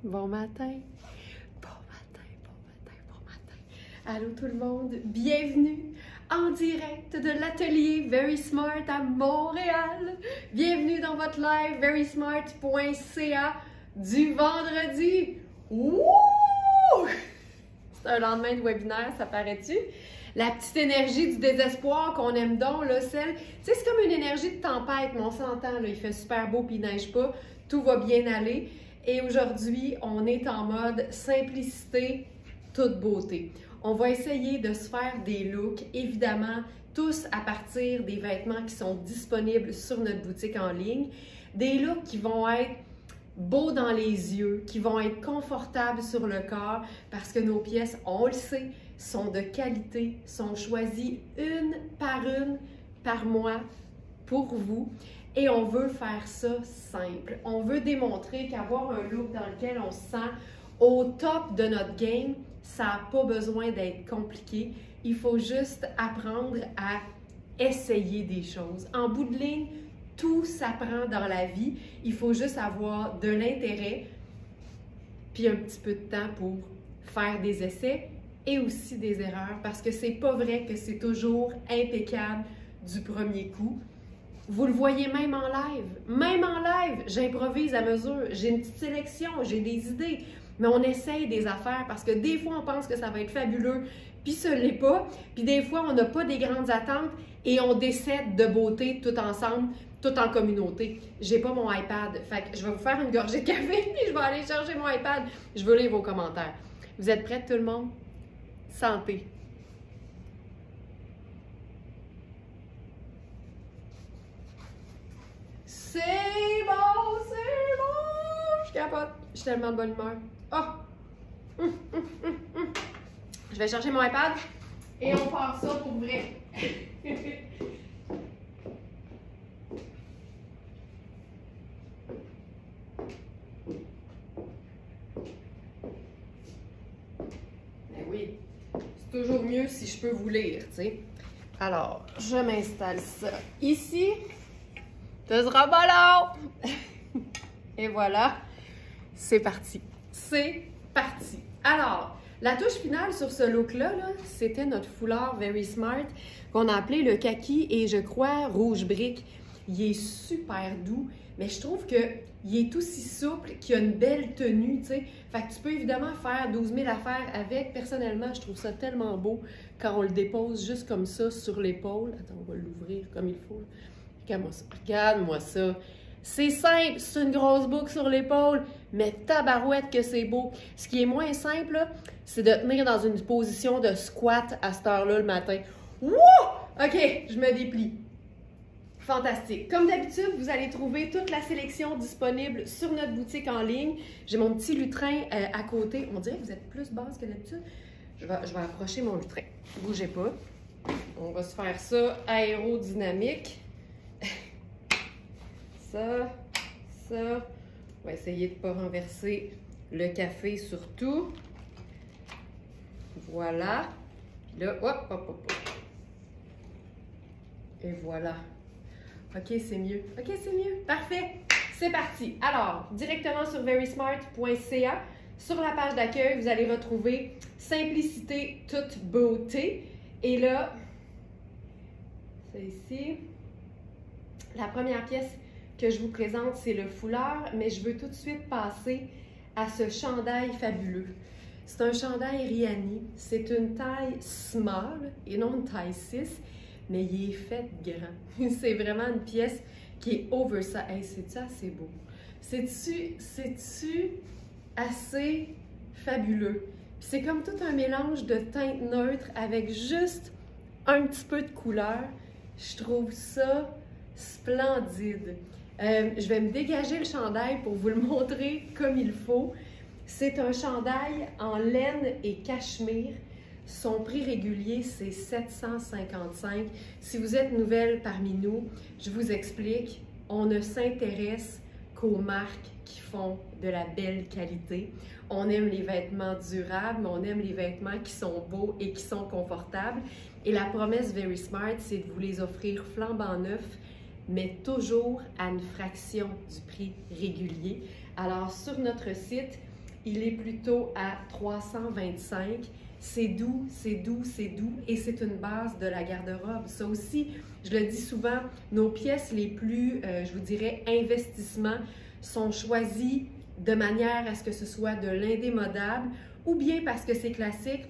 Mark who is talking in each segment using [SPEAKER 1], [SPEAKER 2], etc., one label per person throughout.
[SPEAKER 1] Bon matin, bon matin, bon matin, bon matin. Allô tout le monde, bienvenue en direct de l'atelier Very Smart à Montréal. Bienvenue dans votre live verysmart.ca du vendredi. Wouh! C'est un lendemain de webinaire, ça paraît-tu? La petite énergie du désespoir qu'on aime donc, là, celle... Tu sais, c'est comme une énergie de tempête, mais on s'entend, là, il fait super beau puis il neige pas, tout va bien aller. Et aujourd'hui, on est en mode simplicité, toute beauté. On va essayer de se faire des looks, évidemment, tous à partir des vêtements qui sont disponibles sur notre boutique en ligne. Des looks qui vont être beaux dans les yeux, qui vont être confortables sur le corps, parce que nos pièces, on le sait, sont de qualité, sont choisies une par mois pour vous. Et on veut faire ça simple. On veut démontrer qu'avoir un look dans lequel on se sent au top de notre game, ça n'a pas besoin d'être compliqué. Il faut juste apprendre à essayer des choses. En bout de ligne, tout s'apprend dans la vie. Il faut juste avoir de l'intérêt puis un petit peu de temps pour faire des essais et aussi des erreurs, parce que c'est pas vrai que c'est toujours impeccable du premier coup. Vous le voyez même en live. Même en live, j'improvise à mesure. J'ai une petite sélection, j'ai des idées. Mais on essaye des affaires parce que des fois, on pense que ça va être fabuleux, puis ce l'est pas. Puis des fois, on n'a pas des grandes attentes et on décède de beauté tout ensemble, tout en communauté. J'ai pas mon iPad. Fait que je vais vous faire une gorgée de café puis je vais aller chercher mon iPad. Je veux lire vos commentaires. Vous êtes prêts, tout le monde? Santé! C'est bon, c'est bon! Je capote. Je suis tellement de bonne humeur. Oh! Je vais chercher mon iPad et on part ça pour vrai. Ben oui, c'est toujours mieux si je peux vous lire, tu sais. Alors, je m'installe ça ici. Ce sera pas long! Et voilà, c'est parti. C'est parti. Alors, la touche finale sur ce look-là, c'était notre foulard Very Smart qu'on a appelé le kaki et je crois rouge brique. Il est super doux, mais je trouve qu'il est aussi souple, qu'il a une belle tenue, tu sais. Fait que tu peux évidemment faire 12 000 affaires avec. Personnellement, je trouve ça tellement beau quand on le dépose juste comme ça sur l'épaule. Attends, on va l'ouvrir comme il faut. Regarde-moi ça. Regarde-moi ça. C'est simple, c'est une grosse boucle sur l'épaule, mais tabarouette que c'est beau. Ce qui est moins simple, c'est de tenir dans une position de squat à cette heure-là le matin. Wouh! OK, je me déplie. Fantastique. Comme d'habitude, vous allez trouver toute la sélection disponible sur notre boutique en ligne. J'ai mon petit lutrin à côté. On dirait que vous êtes plus basse que d'habitude. Je vais approcher mon lutrin. Bougez pas. On va se faire ça aérodynamique. Ça. On va essayer de ne pas renverser le café surtout. Voilà. Puis là, hop. Et voilà. OK, c'est mieux. OK, c'est mieux. Parfait. C'est parti. Alors, directement sur verysmart.ca, sur la page d'accueil, vous allez retrouver Simplicité, toute beauté. Et là, c'est ici. La première pièce que je vous présente, c'est le foulard, mais je veux tout de suite passer à ce chandail fabuleux. C'est un chandail Rihanni. C'est une taille small et non une taille 6, mais il est fait grand. C'est vraiment une pièce qui est oversize. Hey, c'est-tu assez beau? C'est-tu assez fabuleux? C'est comme tout un mélange de teintes neutres avec juste un petit peu de couleur. Je trouve ça splendide. Je vais me dégager le chandail pour vous le montrer comme il faut. C'est un chandail en laine et cachemire. Son prix régulier, c'est 755. Si vous êtes nouvelle parmi nous, je vous explique, on ne s'intéresse qu'aux marques qui font de la belle qualité. On aime les vêtements durables, mais on aime les vêtements qui sont beaux et qui sont confortables. Et la promesse Very Smart, c'est de vous les offrir flambant neufs, mais toujours à une fraction du prix régulier. Alors, sur notre site, il est plutôt à 325. C'est doux, c'est doux, c'est doux et c'est une base de la garde-robe. Ça aussi, je le dis souvent, nos pièces les plus, je vous dirais, investissement sont choisies de manière à ce que ce soit de l'indémodable ou bien parce que c'est classique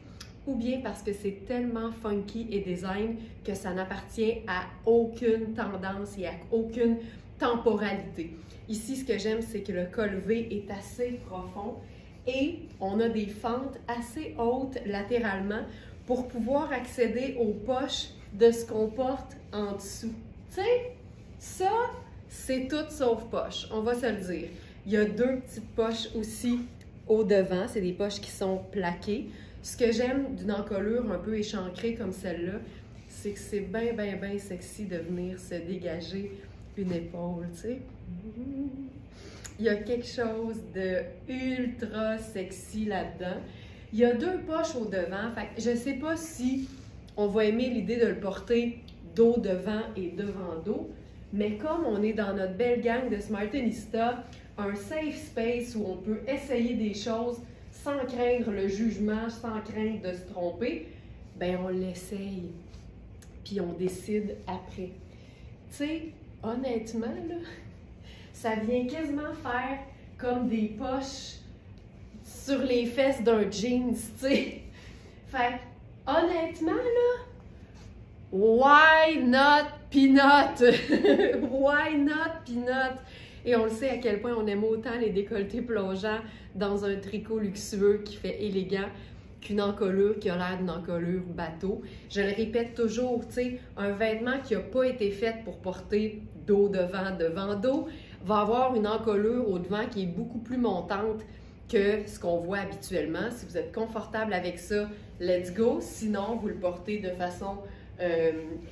[SPEAKER 1] ou bien parce que c'est tellement funky et design que ça n'appartient à aucune tendance et à aucune temporalité. Ici, ce que j'aime, c'est que le col V est assez profond et on a des fentes assez hautes latéralement pour pouvoir accéder aux poches de ce qu'on porte en dessous. Tu sais, ça, c'est tout sauf poche, on va se le dire. Il y a deux petites poches aussi au devant, c'est des poches qui sont plaquées. Ce que j'aime d'une encolure un peu échancrée comme celle-là, c'est que c'est bien, bien, bien sexy de venir se dégager une épaule, tu sais. Il y a quelque chose de ultra sexy là-dedans. Il y a deux poches au devant, fait que je ne sais pas si on va aimer l'idée de le porter dos devant et devant dos, mais comme on est dans notre belle gang de Smartenista, un safe space où on peut essayer des choses sans craindre le jugement, sans craindre de se tromper, ben on l'essaye, puis on décide après. Tu sais, honnêtement, là, ça vient quasiment faire comme des poches sur les fesses d'un jeans, tu sais. Fait honnêtement, là, why not peanut? Why not peanut? Et on le sait à quel point on aime autant les décolletés plongeants dans un tricot luxueux qui fait élégant qu'une encolure qui a l'air d'une encolure bateau. Je le répète toujours, tu sais, un vêtement qui n'a pas été fait pour porter dos devant, devant dos, va avoir une encolure au devant qui est beaucoup plus montante que ce qu'on voit habituellement. Si vous êtes confortable avec ça, let's go. Sinon, vous le portez de façon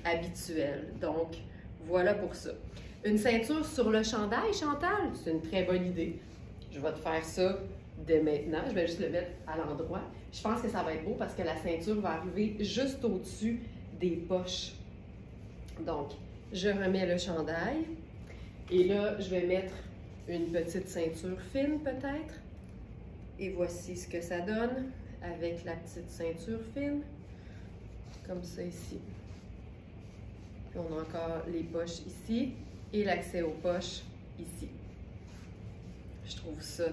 [SPEAKER 1] habituelle. Donc, voilà pour ça. Une ceinture sur le chandail, Chantal, c'est une très bonne idée. Je vais te faire ça dès maintenant. Je vais juste le mettre à l'endroit. Je pense que ça va être beau parce que la ceinture va arriver juste au-dessus des poches. Donc, je remets le chandail. Et là, je vais mettre une petite ceinture fine peut-être. Et voici ce que ça donne avec la petite ceinture fine. Comme ça ici. Puis on a encore les poches ici. Et l'accès aux poches ici. Je trouve ça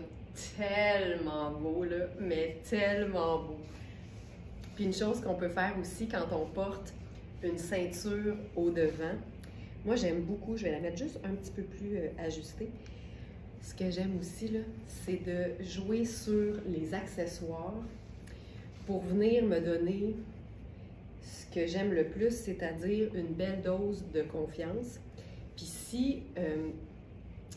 [SPEAKER 1] tellement beau, là, mais tellement beau. Puis une chose qu'on peut faire aussi quand on porte une ceinture au devant, moi j'aime beaucoup, je vais la mettre juste un petit peu plus ajustée. Ce que j'aime aussi, là, c'est de jouer sur les accessoires pour venir me donner ce que j'aime le plus, c'est-à-dire une belle dose de confiance. Puis si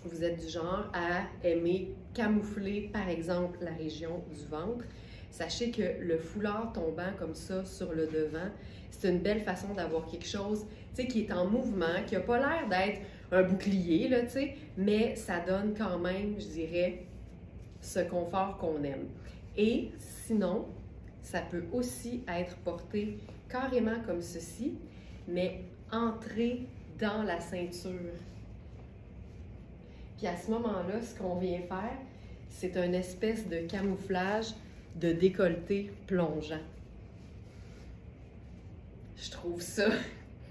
[SPEAKER 1] vous êtes du genre à aimer camoufler, par exemple, la région du ventre, sachez que le foulard tombant comme ça sur le devant, c'est une belle façon d'avoir quelque chose, tu sais, qui est en mouvement, qui n'a pas l'air d'être un bouclier, là, tu sais, mais ça donne quand même, je dirais, ce confort qu'on aime. Et sinon, ça peut aussi être porté carrément comme ceci, mais entré dans la ceinture. Puis à ce moment-là, ce qu'on vient faire, c'est une espèce de camouflage de décolleté plongeant. Je trouve ça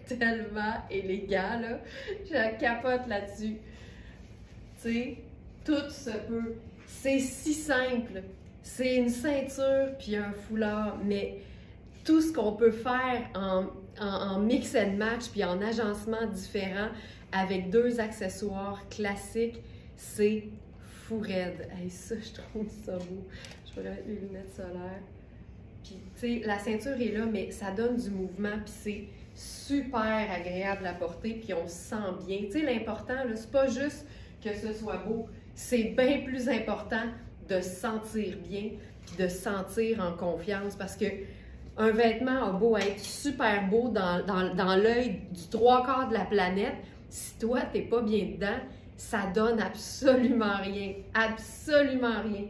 [SPEAKER 1] tellement élégant, là. Je capote là-dessus. Tu sais, tout se peut. C'est si simple. C'est une ceinture puis un foulard, mais tout ce qu'on peut faire en mix and match puis en agencement différent avec deux accessoires classiques, c'est fou raide. Hey, ça, je trouve ça beau. Je vais mettre les lunettes solaires. Puis, tu sais, la ceinture est là, mais ça donne du mouvement, puis c'est super agréable à porter, puis on se sent bien. Tu sais, l'important, là, c'est pas juste que ce soit beau, c'est bien plus important de se sentir bien, puis de se sentir en confiance, parce que un vêtement a beau être super beau dans l'œil du trois quarts de la planète, si toi, t'es pas bien dedans, ça donne absolument rien. Absolument rien.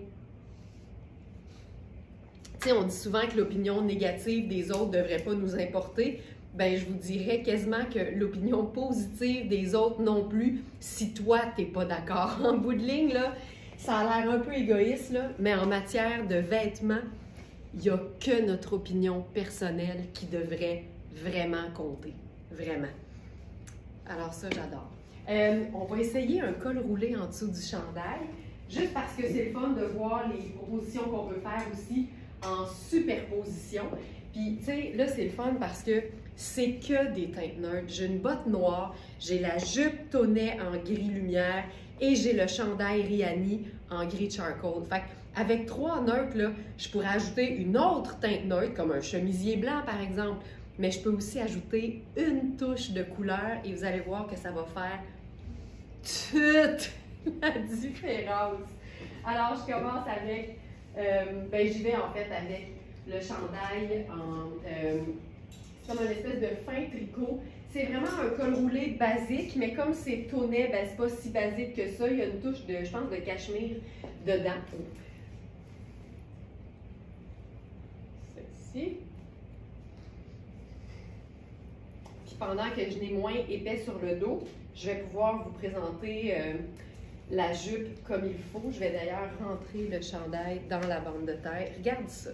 [SPEAKER 1] Tu sais, on dit souvent que l'opinion négative des autres ne devrait pas nous importer. Ben, je vous dirais quasiment que l'opinion positive des autres non plus, si toi, t'es pas d'accord. En bout de ligne, là, Ça a l'air un peu égoïste, là, mais en matière de vêtements, il n'y a que notre opinion personnelle qui devrait vraiment compter. Vraiment. Alors ça, j'adore. On va essayer un col roulé en dessous du chandail, juste parce que c'est le fun de voir les propositions qu'on peut faire aussi en superposition. Puis, tu sais, là, c'est le fun parce que c'est que des teintes neutres. J'ai une botte noire, j'ai la jupe tonnet en gris lumière et j'ai le chandail Rihanni en gris charcoal. Fait avec 3 neutres, là, je pourrais ajouter une autre teinte neutre, comme un chemisier blanc, par exemple. Mais je peux aussi ajouter une touche de couleur et vous allez voir que ça va faire toute la différence. Alors, je commence avec, j'y vais en fait avec le chandail en, comme une espèce de fin tricot. C'est vraiment un col roulé basique, mais comme c'est tonnet, c'est pas si basique que ça. Il y a une touche de, je pense, de cachemire dedans. Celle-ci. Puis pendant que je n'ai moins épais sur le dos, je vais pouvoir vous présenter la jupe comme il faut. Je vais d'ailleurs rentrer le chandail dans la bande de terre. Regarde ça.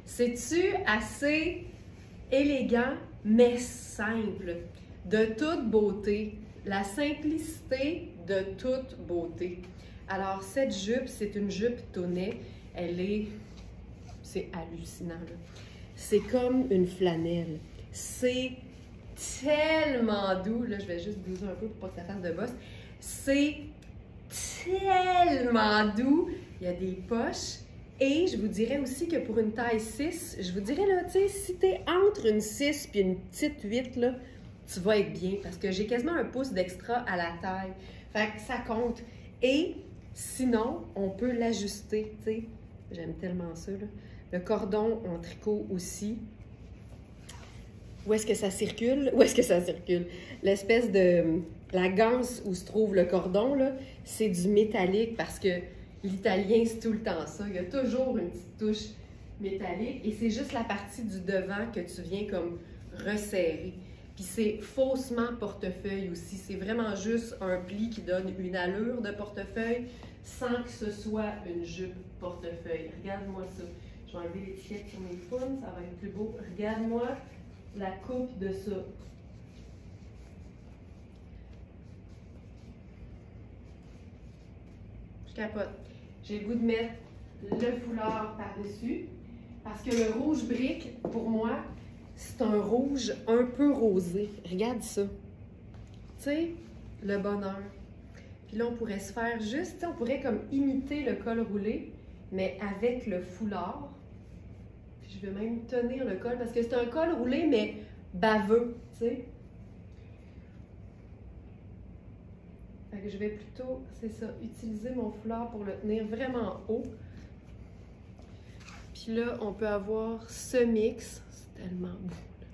[SPEAKER 1] C'est-tu assez élégant, mais simple, de toute beauté, la simplicité de toute beauté. Alors, cette jupe, c'est une jupe tonnet. C'est hallucinant, là. C'est comme une flanelle. C'est tellement doux. Là, je vais juste blouser un peu pour pas que ça fasse de bosse. C'est tellement doux. Il y a des poches. Et je vous dirais aussi que pour une taille 6, je vous dirais, là, tu sais, si tu es entre une 6 puis une petite 8, là, tu vas être bien parce que j'ai quasiment un pouce d'extra à la taille. Fait que ça compte. Et sinon, on peut l'ajuster, tu sais. J'aime tellement ça, là. Le cordon en tricot aussi. Où est-ce que ça circule? Où est-ce que ça circule? L'espèce de... La ganse où se trouve le cordon, là, c'est du métallique parce que l'italien, c'est tout le temps ça. Il y a toujours une petite touche métallique et c'est juste la partie du devant que tu viens comme resserrer. Puis c'est faussement portefeuille aussi. C'est vraiment juste un pli qui donne une allure de portefeuille sans que ce soit une jupe portefeuille. Regarde-moi ça. Je vais enlever l'étiquette sur mes faunes, ça va être plus beau. Regarde-moi la coupe de ça. Je capote. J'ai le goût de mettre le foulard par-dessus parce que le rouge brique, pour moi, c'est un rouge un peu rosé. Regarde ça. Tu sais, le bonheur. Puis là, on pourrait se faire juste, on pourrait comme imiter le col roulé, mais avec le foulard. Puis je vais même tenir le col parce que c'est un col roulé, mais baveux, tu sais. Fait que je vais plutôt, c'est ça, utiliser mon foulard pour le tenir vraiment haut. Puis là, on peut avoir ce mix. C'est tellement beau, là.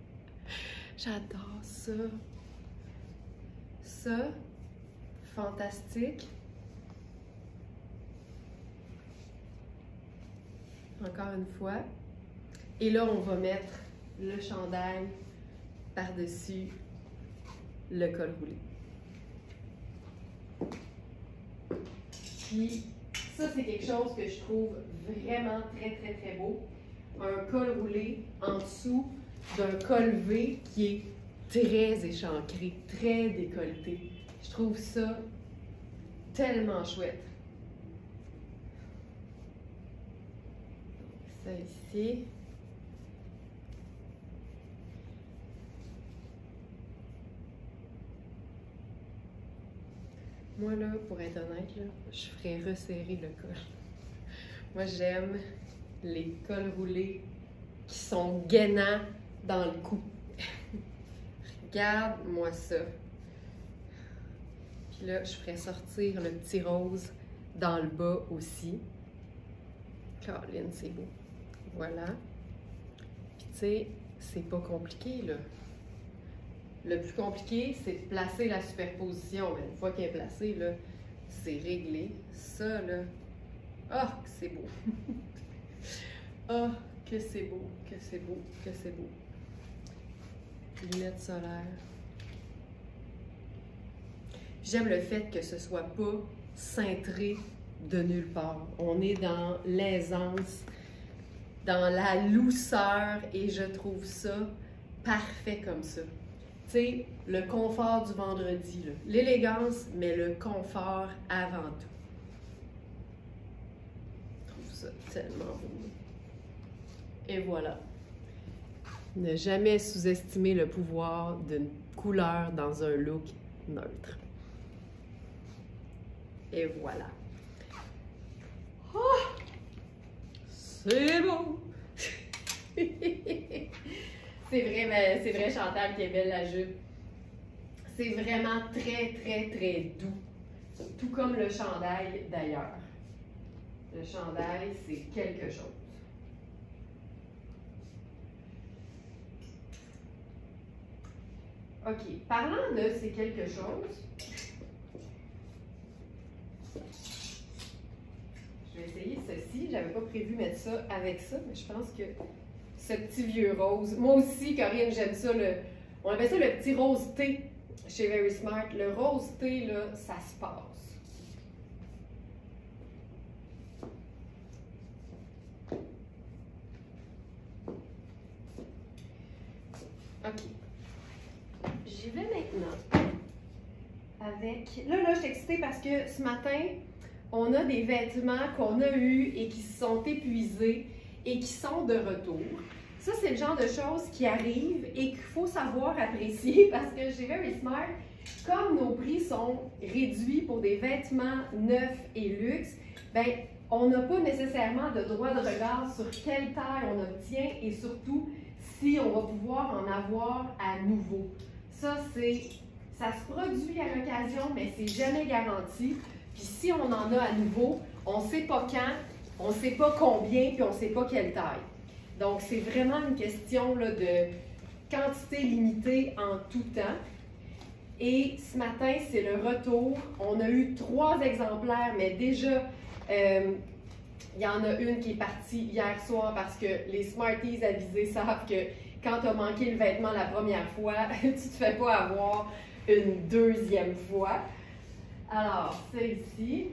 [SPEAKER 1] J'adore ça. Ça, fantastique. Encore une fois. Et là, on va mettre le chandail par-dessus le col roulé. Puis, ça, c'est quelque chose que je trouve vraiment très, très, très beau. Un col roulé en dessous d'un col V qui est très échancré, très décolleté. Je trouve ça tellement chouette. Ça ici. Moi, là, pour être honnête, là, je ferais resserrer le col. Moi, j'aime les cols roulés qui sont gainants dans le cou. Regarde-moi ça. Puis là, je ferais sortir le petit rose dans le bas aussi. Caroline, c'est beau. Voilà. Puis tu sais, c'est pas compliqué, là. Le plus compliqué, c'est de placer la superposition. Mais une fois qu'elle est placée, là, c'est réglé. Ça, là, ah, que c'est beau! Ah, que c'est beau, que c'est beau, que c'est beau. Lunettes solaires. J'aime le fait que ce soit pas cintré de nulle part. On est dans l'aisance, dans la douceur, et je trouve ça parfait comme ça. Tu sais, le confort du vendredi, l'élégance, mais le confort avant tout. Je trouve ça tellement beau. Et voilà. Ne jamais sous-estimer le pouvoir d'une couleur dans un look neutre. Et voilà. Oh, c'est beau! C'est vrai, Chantal, qui est belle la jupe. C'est vraiment très, très, très doux. Tout comme le chandail d'ailleurs. Le chandail, c'est quelque chose. OK. Parlant de c'est quelque chose, je vais essayer ceci. J'avais pas prévu mettre ça avec ça, mais je pense que ce petit vieux rose. Moi aussi, Corinne, j'aime ça. On appelle ça le petit rose thé chez Very Smart. Le rose thé, là, ça se passe. OK. J'y vais maintenant avec... Là, je suis excitée parce que ce matin, on a des vêtements qu'on a eus et qui se sont épuisés et qui sont de retour. Ça, c'est le genre de choses qui arrivent et qu'il faut savoir apprécier parce que chez Very Smart, comme nos prix sont réduits pour des vêtements neufs et luxe, ben, on n'a pas nécessairement de droit de regard sur quelle taille on obtient et surtout si on va pouvoir en avoir à nouveau. Ça se produit à l'occasion, mais c'est jamais garanti. Puis si on en a à nouveau, on ne sait pas quand, on ne sait pas combien, puis on ne sait pas quelle taille. Donc, c'est vraiment une question là, de quantité limitée en tout temps. Et ce matin, c'est le retour. On a eu 3 exemplaires, mais déjà, il y en a une qui est partie hier soir parce que les Smarties avisés savent que quand tu as manqué le vêtement la première fois, tu ne te fais pas avoir une deuxième fois. Alors, celle-ci.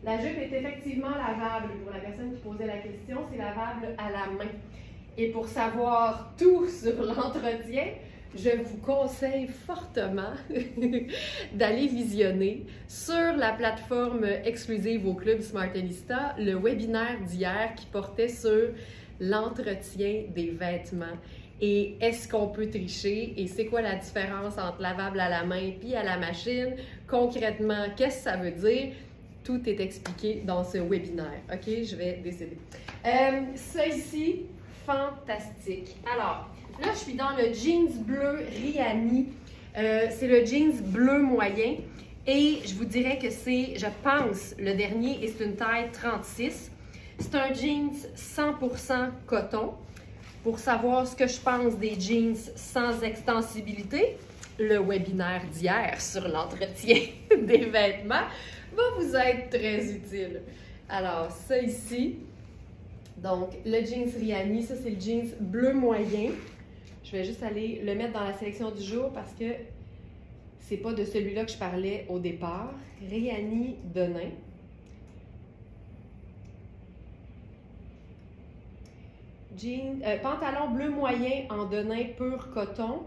[SPEAKER 1] La jupe est effectivement lavable. Pour la personne qui posait la question, c'est lavable à la main. Et pour savoir tout sur l'entretien, je vous conseille fortement d'aller visionner sur la plateforme exclusive au Club Smartellista le webinaire d'hier qui portait sur l'entretien des vêtements. Et est-ce qu'on peut tricher? Et c'est quoi la différence entre lavable à la main puis à la machine? Concrètement, qu'est-ce que ça veut dire? Tout est expliqué dans ce webinaire. OK, je vais décider. Ça ici, fantastique. Alors, là, je suis dans le jeans bleu Rihanni. C'est le jeans bleu moyen. Et je vous dirais que c'est, je pense, le dernier et c'est une taille 36. C'est un jeans 100% coton. Pour savoir ce que je pense des jeans sans extensibilité, le webinaire d'hier sur l'entretien des vêtements va vous être très utile. Alors, ça ici, donc le jeans Rihanni, ça c'est le jeans bleu moyen. Je vais juste aller le mettre dans la sélection du jour parce que c'est pas de celui-là que je parlais au départ. Rihanni Denain. Pantalon bleu moyen en denain pur coton.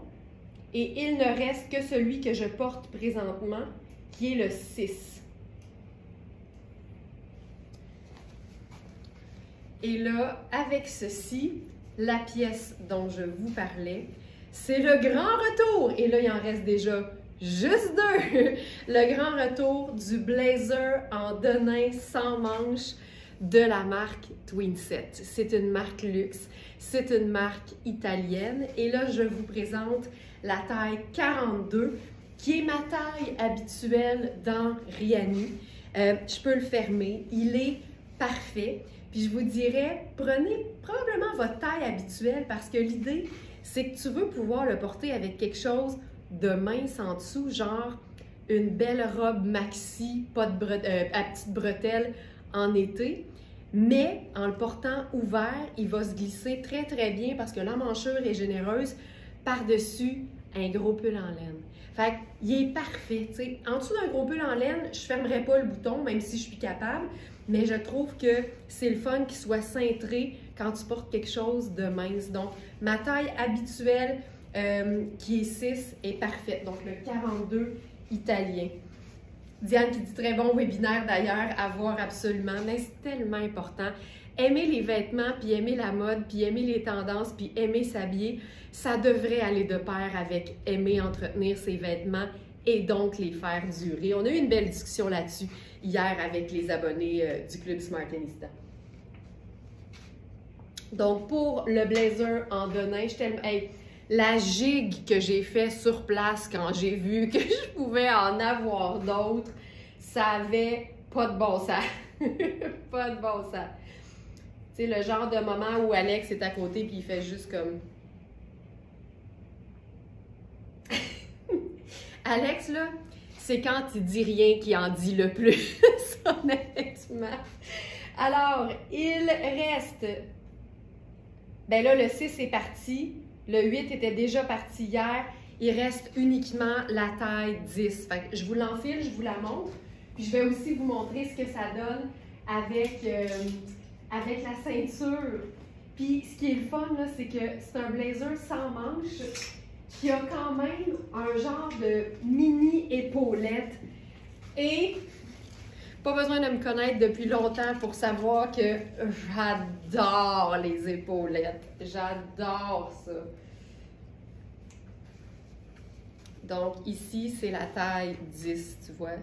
[SPEAKER 1] Et il ne reste que celui que je porte présentement, qui est le 6. Et là, avec ceci, la pièce dont je vous parlais, c'est le grand retour. Et là, il en reste déjà juste 2. Le grand retour du blazer en denain sans manches de la marque Twinset. C'est une marque luxe, c'est une marque italienne. Et là, je vous présente la taille 42, qui est ma taille habituelle dans Rihanni. Je peux le fermer, il est parfait. Puis je vous dirais, prenez probablement votre taille habituelle parce que l'idée, c'est que tu veux pouvoir le porter avec quelque chose de mince en dessous, genre une belle robe maxi, pas de à petite bretelle en été. Mais en le portant ouvert, il va se glisser très très bien parce que l'emmanchure est généreuse par-dessus un gros pull en laine. Fait qu'il est parfait, tu sais. En dessous d'un gros pull en laine, je ne fermerai pas le bouton, même si je suis capable, mais je trouve que c'est le fun qu'il soit cintré quand tu portes quelque chose de mince. Donc, ma taille habituelle, qui est 6, est parfaite. Donc, le 42 italien. Diane qui dit très bon webinaire d'ailleurs, à voir absolument, mais c'est tellement important. Aimer les vêtements, puis aimer la mode, puis aimer les tendances, puis aimer s'habiller, ça devrait aller de pair avec aimer entretenir ses vêtements et donc les faire durer. On a eu une belle discussion là-dessus hier avec les abonnés du Club Smartlinista. Donc pour le blazer en denim, je t'aime. Hey, la gigue que j'ai fait sur place quand j'ai vu que je pouvais en avoir d'autres, ça avait pas de bon sens. Pas de bon sens. Tu sais, le genre de moment où Alex est à côté puis il fait juste comme... Alex, là, c'est quand il dit rien qui en dit le plus, honnêtement. Alors, il reste... Ben là, le 6 est parti. Le 8 était déjà parti hier. Il reste uniquement la taille 10. Fait que je vous l'enfile, je vous la montre. Puis je vais aussi vous montrer ce que ça donne avec la ceinture. Puis ce qui est le fun, c'est que c'est un blazer sans manches qui a quand même un genre de mini épaulette. Et pas besoin de me connaître depuis longtemps pour savoir que j'adore les épaulettes. J'adore ça. Donc ici, c'est la taille 10, tu vois,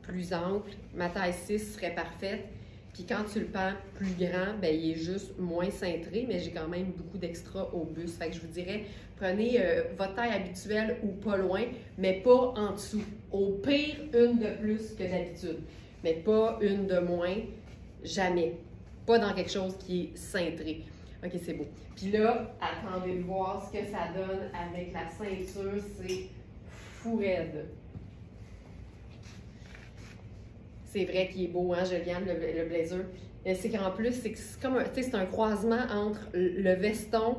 [SPEAKER 1] plus ample. Ma taille 6 serait parfaite. Puis quand tu le pends plus grand, ben il est juste moins cintré, mais j'ai quand même beaucoup d'extra au buste. Fait que je vous dirais, prenez votre taille habituelle ou pas loin, mais pas en dessous. Au pire, une de plus que d'habitude, mais pas une de moins, jamais. Pas dans quelque chose qui est cintré. OK, c'est beau. Puis là, attendez de voir ce que ça donne avec la ceinture, c'est fou raide. C'est vrai qu'il est beau, hein, Juliane, le blazer. C'est qu'en plus, c'est comme c'est un croisement entre le veston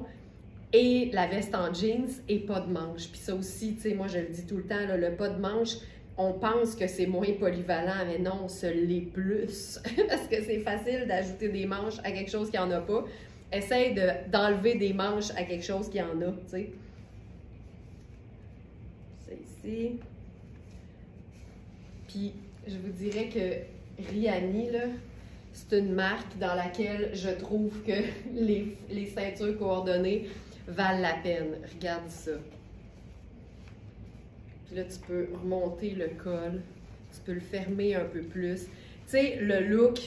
[SPEAKER 1] et la veste en jeans et pas de manche. Puis ça aussi, tu sais, moi je le dis tout le temps, là, le pas de manche, on pense que c'est moins polyvalent, mais non, ce l'est plus. Parce que c'est facile d'ajouter des manches à quelque chose qui n'en a pas. Essaye d'enlever des manches à quelque chose qui en a, tu sais. C'est ici. Puis, je vous dirais que Riani, là, c'est une marque dans laquelle je trouve que les ceintures coordonnées valent la peine. Regarde ça. Puis là, tu peux remonter le col. Tu peux le fermer un peu plus. Tu sais, le look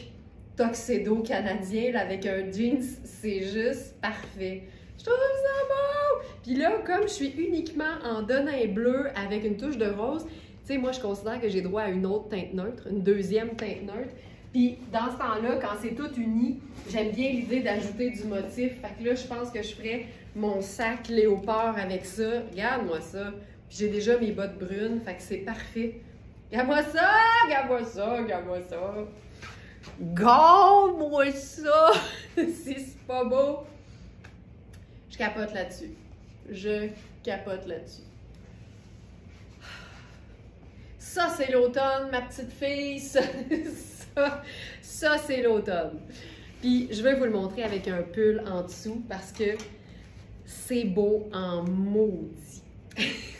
[SPEAKER 1] tuxedo canadien là, avec un jeans, c'est juste parfait. Je trouve ça beau! Puis là, comme je suis uniquement en denim bleu avec une touche de rose, tu sais, moi, je considère que j'ai droit à une autre teinte neutre, une deuxième teinte neutre. Puis, dans ce temps-là, quand c'est tout uni, j'aime bien l'idée d'ajouter du motif. Fait que là, je pense que je ferais mon sac léopard avec ça. Regarde-moi ça. Puis, j'ai déjà mes bottes brunes. Fait que c'est parfait. Regarde-moi ça! Regarde-moi ça! Regarde-moi ça! Garde-moi ça! Si c'est pas beau! Je capote là-dessus. Je capote là-dessus. Ça, c'est l'automne, ma petite fille. Ça c'est l'automne. Puis, je vais vous le montrer avec un pull en dessous parce que c'est beau en maudit.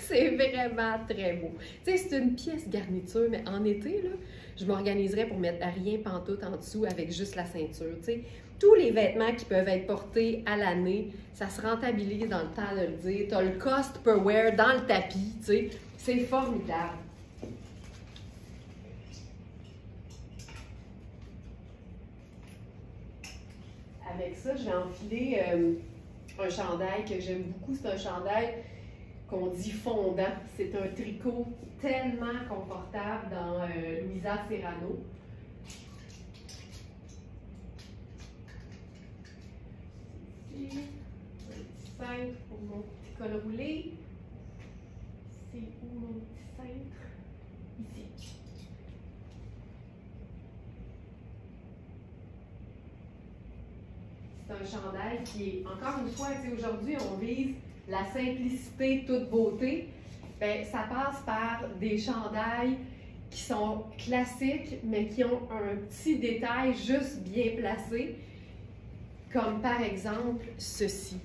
[SPEAKER 1] C'est vraiment très beau. Tu sais, c'est une pièce garniture, mais en été, là, je m'organiserais pour mettre rien pantoute en dessous avec juste la ceinture. Tu sais, tous les vêtements qui peuvent être portés à l'année, ça se rentabilise dans le temps de le dire. Tu as le cost per wear dans le tapis, tu sais. C'est formidable. Avec ça, je vais enfiler un chandail que j'aime beaucoup. C'est un chandail qu'on dit fondant. C'est un tricot tellement confortable dans Louisa Serrano. Ici, un petit cintre pour mon petit col roulé. C'est où mon petit cintre? Ici. c'est un chandail qui est, encore une fois, aujourd'hui, on vise la simplicité, toute beauté. Bien, ça passe par des chandails qui sont classiques, mais qui ont un petit détail juste bien placé, comme par exemple ceci.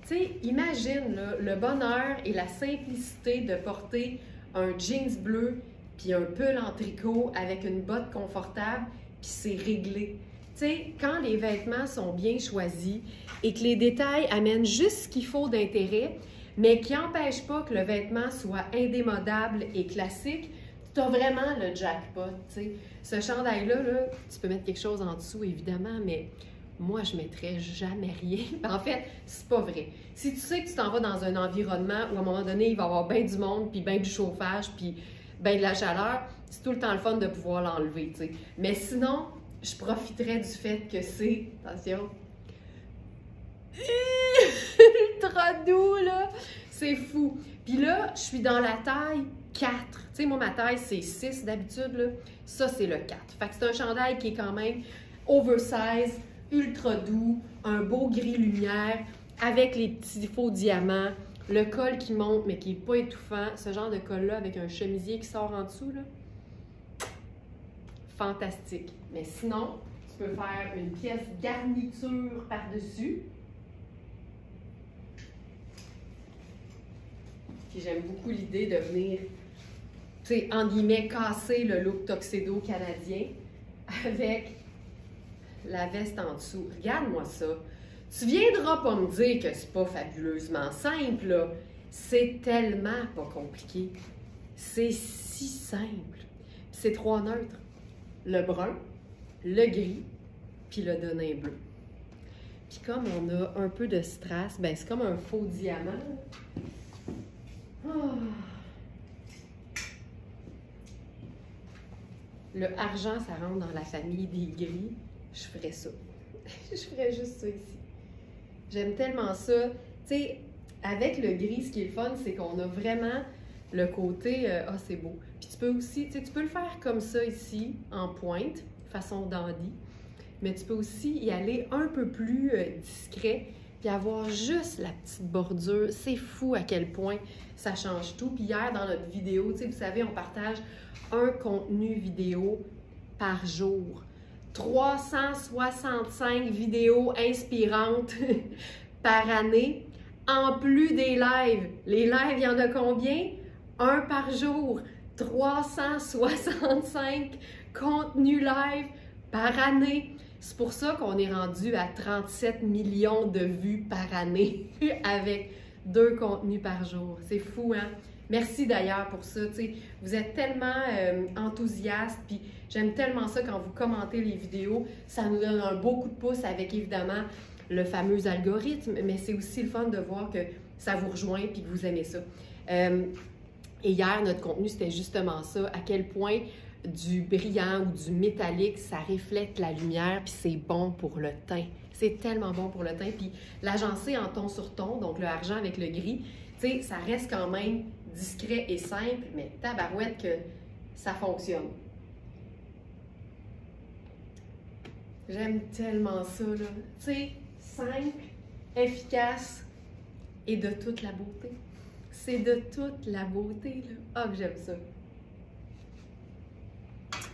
[SPEAKER 1] Tu sais, imagine là, le bonheur et la simplicité de porter un jeans bleu puis un pull en tricot avec une botte confortable, puis c'est réglé. Tu sais, quand les vêtements sont bien choisis et que les détails amènent juste ce qu'il faut d'intérêt, mais qui n'empêchent pas que le vêtement soit indémodable et classique, tu as vraiment le jackpot. Tu sais. Ce chandail-là, là, tu peux mettre quelque chose en dessous, évidemment, mais moi, je ne mettrais jamais rien. En fait, c'est pas vrai. Si tu sais que tu t'en vas dans un environnement où, à un moment donné, il va y avoir bien du monde, puis bien du chauffage, puis bien de la chaleur, c'est tout le temps le fun de pouvoir l'enlever, tu sais. Mais sinon, je profiterais du fait que c'est, attention, ultra doux, là. C'est fou. Puis là, je suis dans la taille 4. Tu sais, moi, ma taille, c'est 6 d'habitude, là. Ça, c'est le 4. Fait que c'est un chandail qui est quand même oversize, ultra doux, un beau gris lumière, avec les petits faux diamants, le col qui monte, mais qui n'est pas étouffant. Ce genre de col-là, avec un chemisier qui sort en dessous, là. Fantastique. Mais sinon, tu peux faire une pièce garniture par-dessus. Puis j'aime beaucoup l'idée de venir, tu sais, en guillemets, casser le look tuxedo canadien avec la veste en dessous. Regarde-moi ça. Tu viendras pas me dire que c'est pas fabuleusement simple, là. C'est tellement pas compliqué. C'est si simple. C'est 3 neutres. Le brun, le gris, puis le denim bleu. Puis comme on a un peu de strass, ben c'est comme un faux diamant. Oh. Le argent, ça rentre dans la famille des gris. Je ferais ça. Je ferais juste ça ici. J'aime tellement ça. Tu sais, avec le gris, ce qui est le fun, c'est qu'on a vraiment le côté ah, c'est beau. Puis tu peux aussi, tu sais, tu peux le faire comme ça ici, en pointe, façon dandy. Mais tu peux aussi y aller un peu plus discret, puis avoir juste la petite bordure. C'est fou à quel point ça change tout. Puis hier, dans notre vidéo, tu sais, vous savez, on partage un contenu vidéo par jour. 365 vidéos inspirantes par année, en plus des lives. Les lives, il y en a combien? Un par jour. 365 contenus live par année. C'est pour ça qu'on est rendu à 37 millions de vues par année avec 2 contenus par jour. C'est fou, hein? Merci d'ailleurs pour ça. T'sais, vous êtes tellement enthousiastes, puis j'aime tellement ça quand vous commentez les vidéos. Ça nous donne un beau coup de pouce avec évidemment le fameux algorithme, mais c'est aussi le fun de voir que ça vous rejoint et que vous aimez ça. Et hier, notre contenu, c'était justement ça, à quel point du brillant ou du métallique, ça reflète la lumière, puis c'est bon pour le teint. C'est tellement bon pour le teint. Puis l'agencé en ton sur ton, donc le argent avec le gris, tu sais, ça reste quand même discret et simple, mais tabarouette que ça fonctionne. J'aime tellement ça, là. Tu sais, simple, efficace et de toute la beauté. C'est de toute la beauté, là. Ah, que j'aime ça.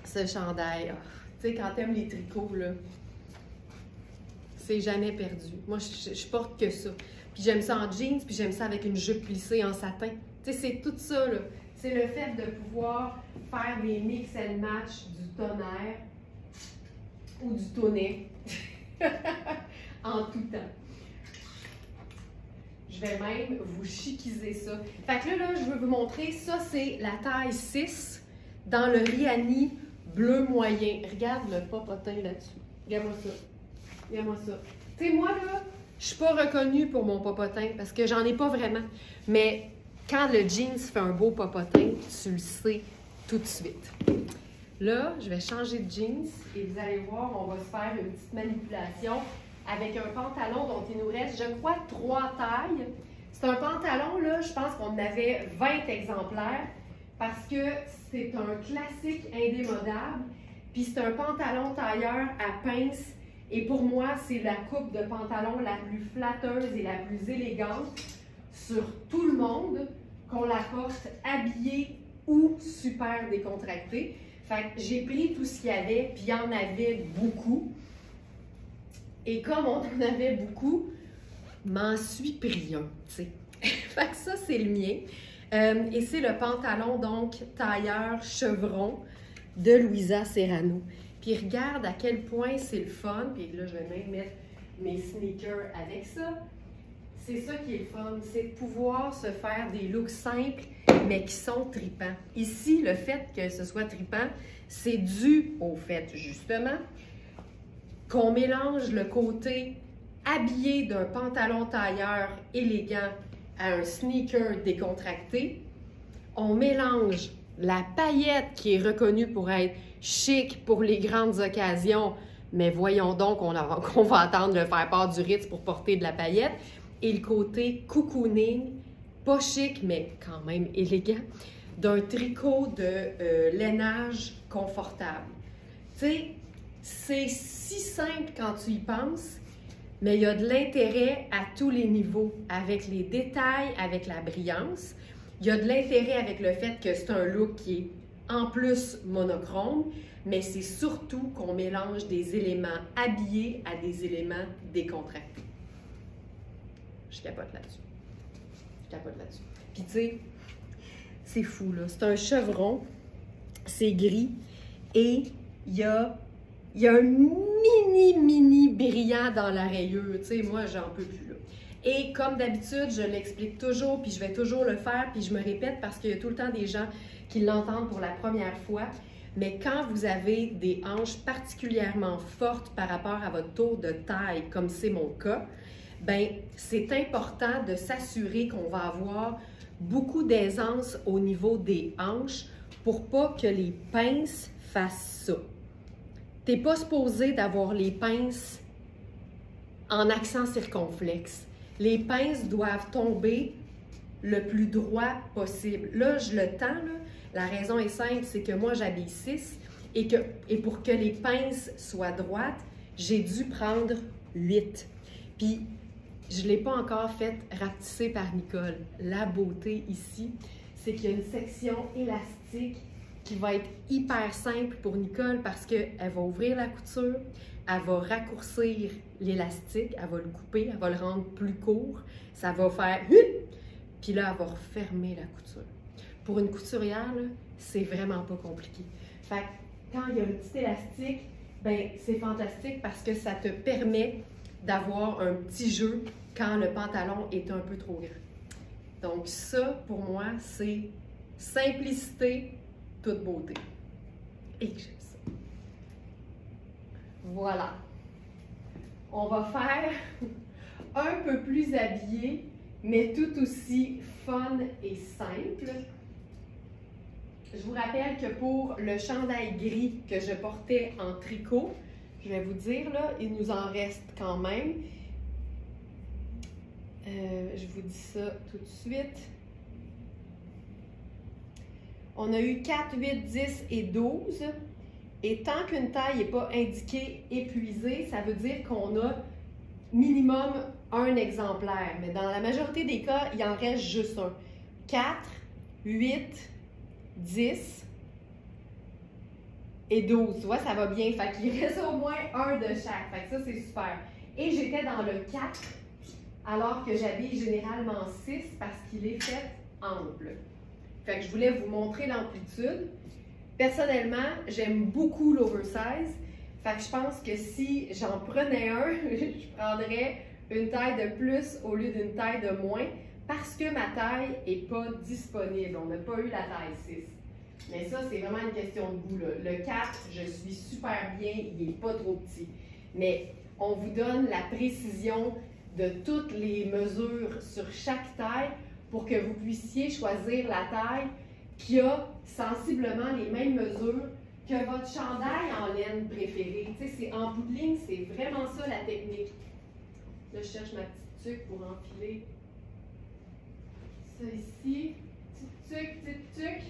[SPEAKER 1] Ce chandail, oh, tu sais, quand t'aimes les tricots, là, c'est jamais perdu. Moi, je porte que ça. Puis j'aime ça en jeans, puis j'aime ça avec une jupe plissée en satin. Tu sais, c'est tout ça, là. C'est le fait de pouvoir faire des mix and match du tonnerre ou du tonnet en tout temps. Je vais même vous chiquiser ça. Fait que là, je veux vous montrer, ça c'est la taille 6 dans le Riani bleu moyen. Regarde le popotin là-dessus. Regarde-moi ça. Regarde-moi ça. Tu sais, moi là, je suis pas reconnue pour mon popotin parce que j'en ai pas vraiment. Mais quand le jeans fait un beau popotin, tu le sais tout de suite. Là, je vais changer de jeans et vous allez voir, on va se faire une petite manipulation avec un pantalon dont il nous reste, je crois, 3 tailles. C'est un pantalon, là, je pense qu'on en avait 20 exemplaires parce que c'est un classique indémodable. Puis c'est un pantalon tailleur à pince Et pour moi, c'est la coupe de pantalon la plus flatteuse et la plus élégante sur tout le monde, qu'on la porte habillée ou super décontractée. Fait que j'ai pris tout ce qu'il y avait, puis il y en avait beaucoup. Et comme on en avait beaucoup, m'en suis pris un, tu sais. Fait que ça, c'est le mien. Et c'est le pantalon, donc, tailleur chevron de Louisa Serrano. Puis regarde à quel point c'est le fun. Puis là, je vais même mettre mes sneakers avec ça. C'est ça qui est le fun, c'est de pouvoir se faire des looks simples, mais qui sont tripants. Ici, le fait que ce soit tripant, c'est dû au fait, justement, qu'on mélange le côté habillé d'un pantalon tailleur élégant à un sneaker décontracté. On mélange la paillette qui est reconnue pour être chic pour les grandes occasions, mais voyons donc qu'on va attendre de faire part du Ritz pour porter de la paillette. Et le côté cocooning, pas chic, mais quand même élégant, d'un tricot de lainage confortable. Tu sais, c'est si simple quand tu y penses, mais il y a de l'intérêt à tous les niveaux, avec les détails, avec la brillance. Il y a de l'intérêt avec le fait que c'est un look qui est en plus monochrome, mais c'est surtout qu'on mélange des éléments habillés à des éléments décontractés. Je capote là-dessus. Je capote là-dessus. Puis tu sais, c'est fou là. C'est un chevron, c'est gris et il y a un mini brillant dans la rayure. Tu sais, moi, j'en peux plus là. Et comme d'habitude, je l'explique toujours, puis je vais toujours le faire, puis je me répète parce qu'il y a tout le temps des gens qui l'entendent pour la première fois. Mais quand vous avez des hanches particulièrement fortes par rapport à votre tour de taille, comme c'est mon cas, ben c'est important de s'assurer qu'on va avoir beaucoup d'aisance au niveau des hanches pour pas que les pinces fassent ça. T'es pas supposé d'avoir les pinces en accent circonflexe. Les pinces doivent tomber le plus droit possible. Là, je le tends, là. La raison est simple, c'est que moi, j'habille 6 et pour que les pinces soient droites, j'ai dû prendre 8. Puis, je ne l'ai pas encore fait rapetisser par Nicole. La beauté ici, c'est qu'il y a une section élastique qui va être hyper simple pour Nicole parce qu'elle va ouvrir la couture, elle va raccourcir l'élastique, elle va le couper, elle va le rendre plus court, ça va faire « puis là, elle va refermer la couture. Pour une couturière, c'est vraiment pas compliqué. Fait que quand il y a un petit élastique, ben c'est fantastique parce que ça te permet d'avoir un petit jeu quand le pantalon est un peu trop grand. Donc ça, pour moi, c'est simplicité, toute beauté. Et que j'aime ça. Voilà. On va faire un peu plus habillé, mais tout aussi fun et simple. Je vous rappelle que pour le chandail gris que je portais en tricot, je vais vous dire, là, il nous en reste quand même. Je vous dis ça tout de suite. On a eu 4, 8, 10 et 12. Et tant qu'une taille n'est pas indiquée épuisée, ça veut dire qu'on a minimum un exemplaire. Mais dans la majorité des cas, il en reste juste un. 4, 8, 10 et 12. Tu vois, ça va bien. Fait qu'il reste au moins un de chaque. Fait que ça, c'est super. Et j'étais dans le 4, alors que j'habille généralement 6 parce qu'il est fait ample. Fait que je voulais vous montrer l'amplitude. Personnellement, j'aime beaucoup l'oversize. Fait que je pense que si j'en prenais un, je prendrais une taille de plus au lieu d'une taille de moins parce que ma taille n'est pas disponible. On n'a pas eu la taille 6. Mais ça, c'est vraiment une question de goût, là. Le 4, je suis super bien, il n'est pas trop petit. Mais on vous donne la précision de toutes les mesures sur chaque taille pour que vous puissiez choisir la taille qui a sensiblement les mêmes mesures que votre chandail en laine préféré. Tu sais, c'est en bout de ligne, c'est vraiment ça la technique. Là, je cherche ma petite tuque pour enfiler ça ici. Petite tuque.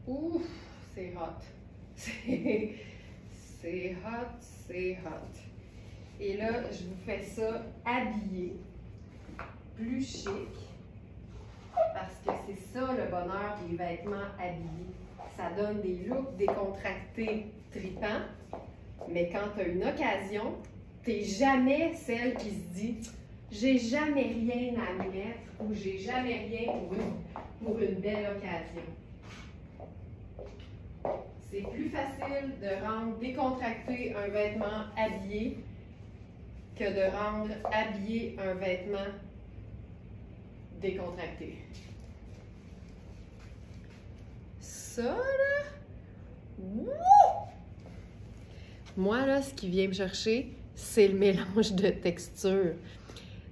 [SPEAKER 1] Ouf, c'est hot. C'est hot, c'est hot. Et là, je vous fais ça habillé, plus chic, parce que c'est ça le bonheur des vêtements habillés. Ça donne des looks décontractés, tripants, mais quand tu as une occasion, tu n'es jamais celle qui se dit « j'ai jamais rien à mettre » ou « j'ai jamais rien pour une belle occasion ». C'est plus facile de rendre décontracté un vêtement habillé que de rendre habillé un vêtement décontracté. Ça, là, wouh! Moi, là, ce qui vient me chercher, c'est le mélange de textures.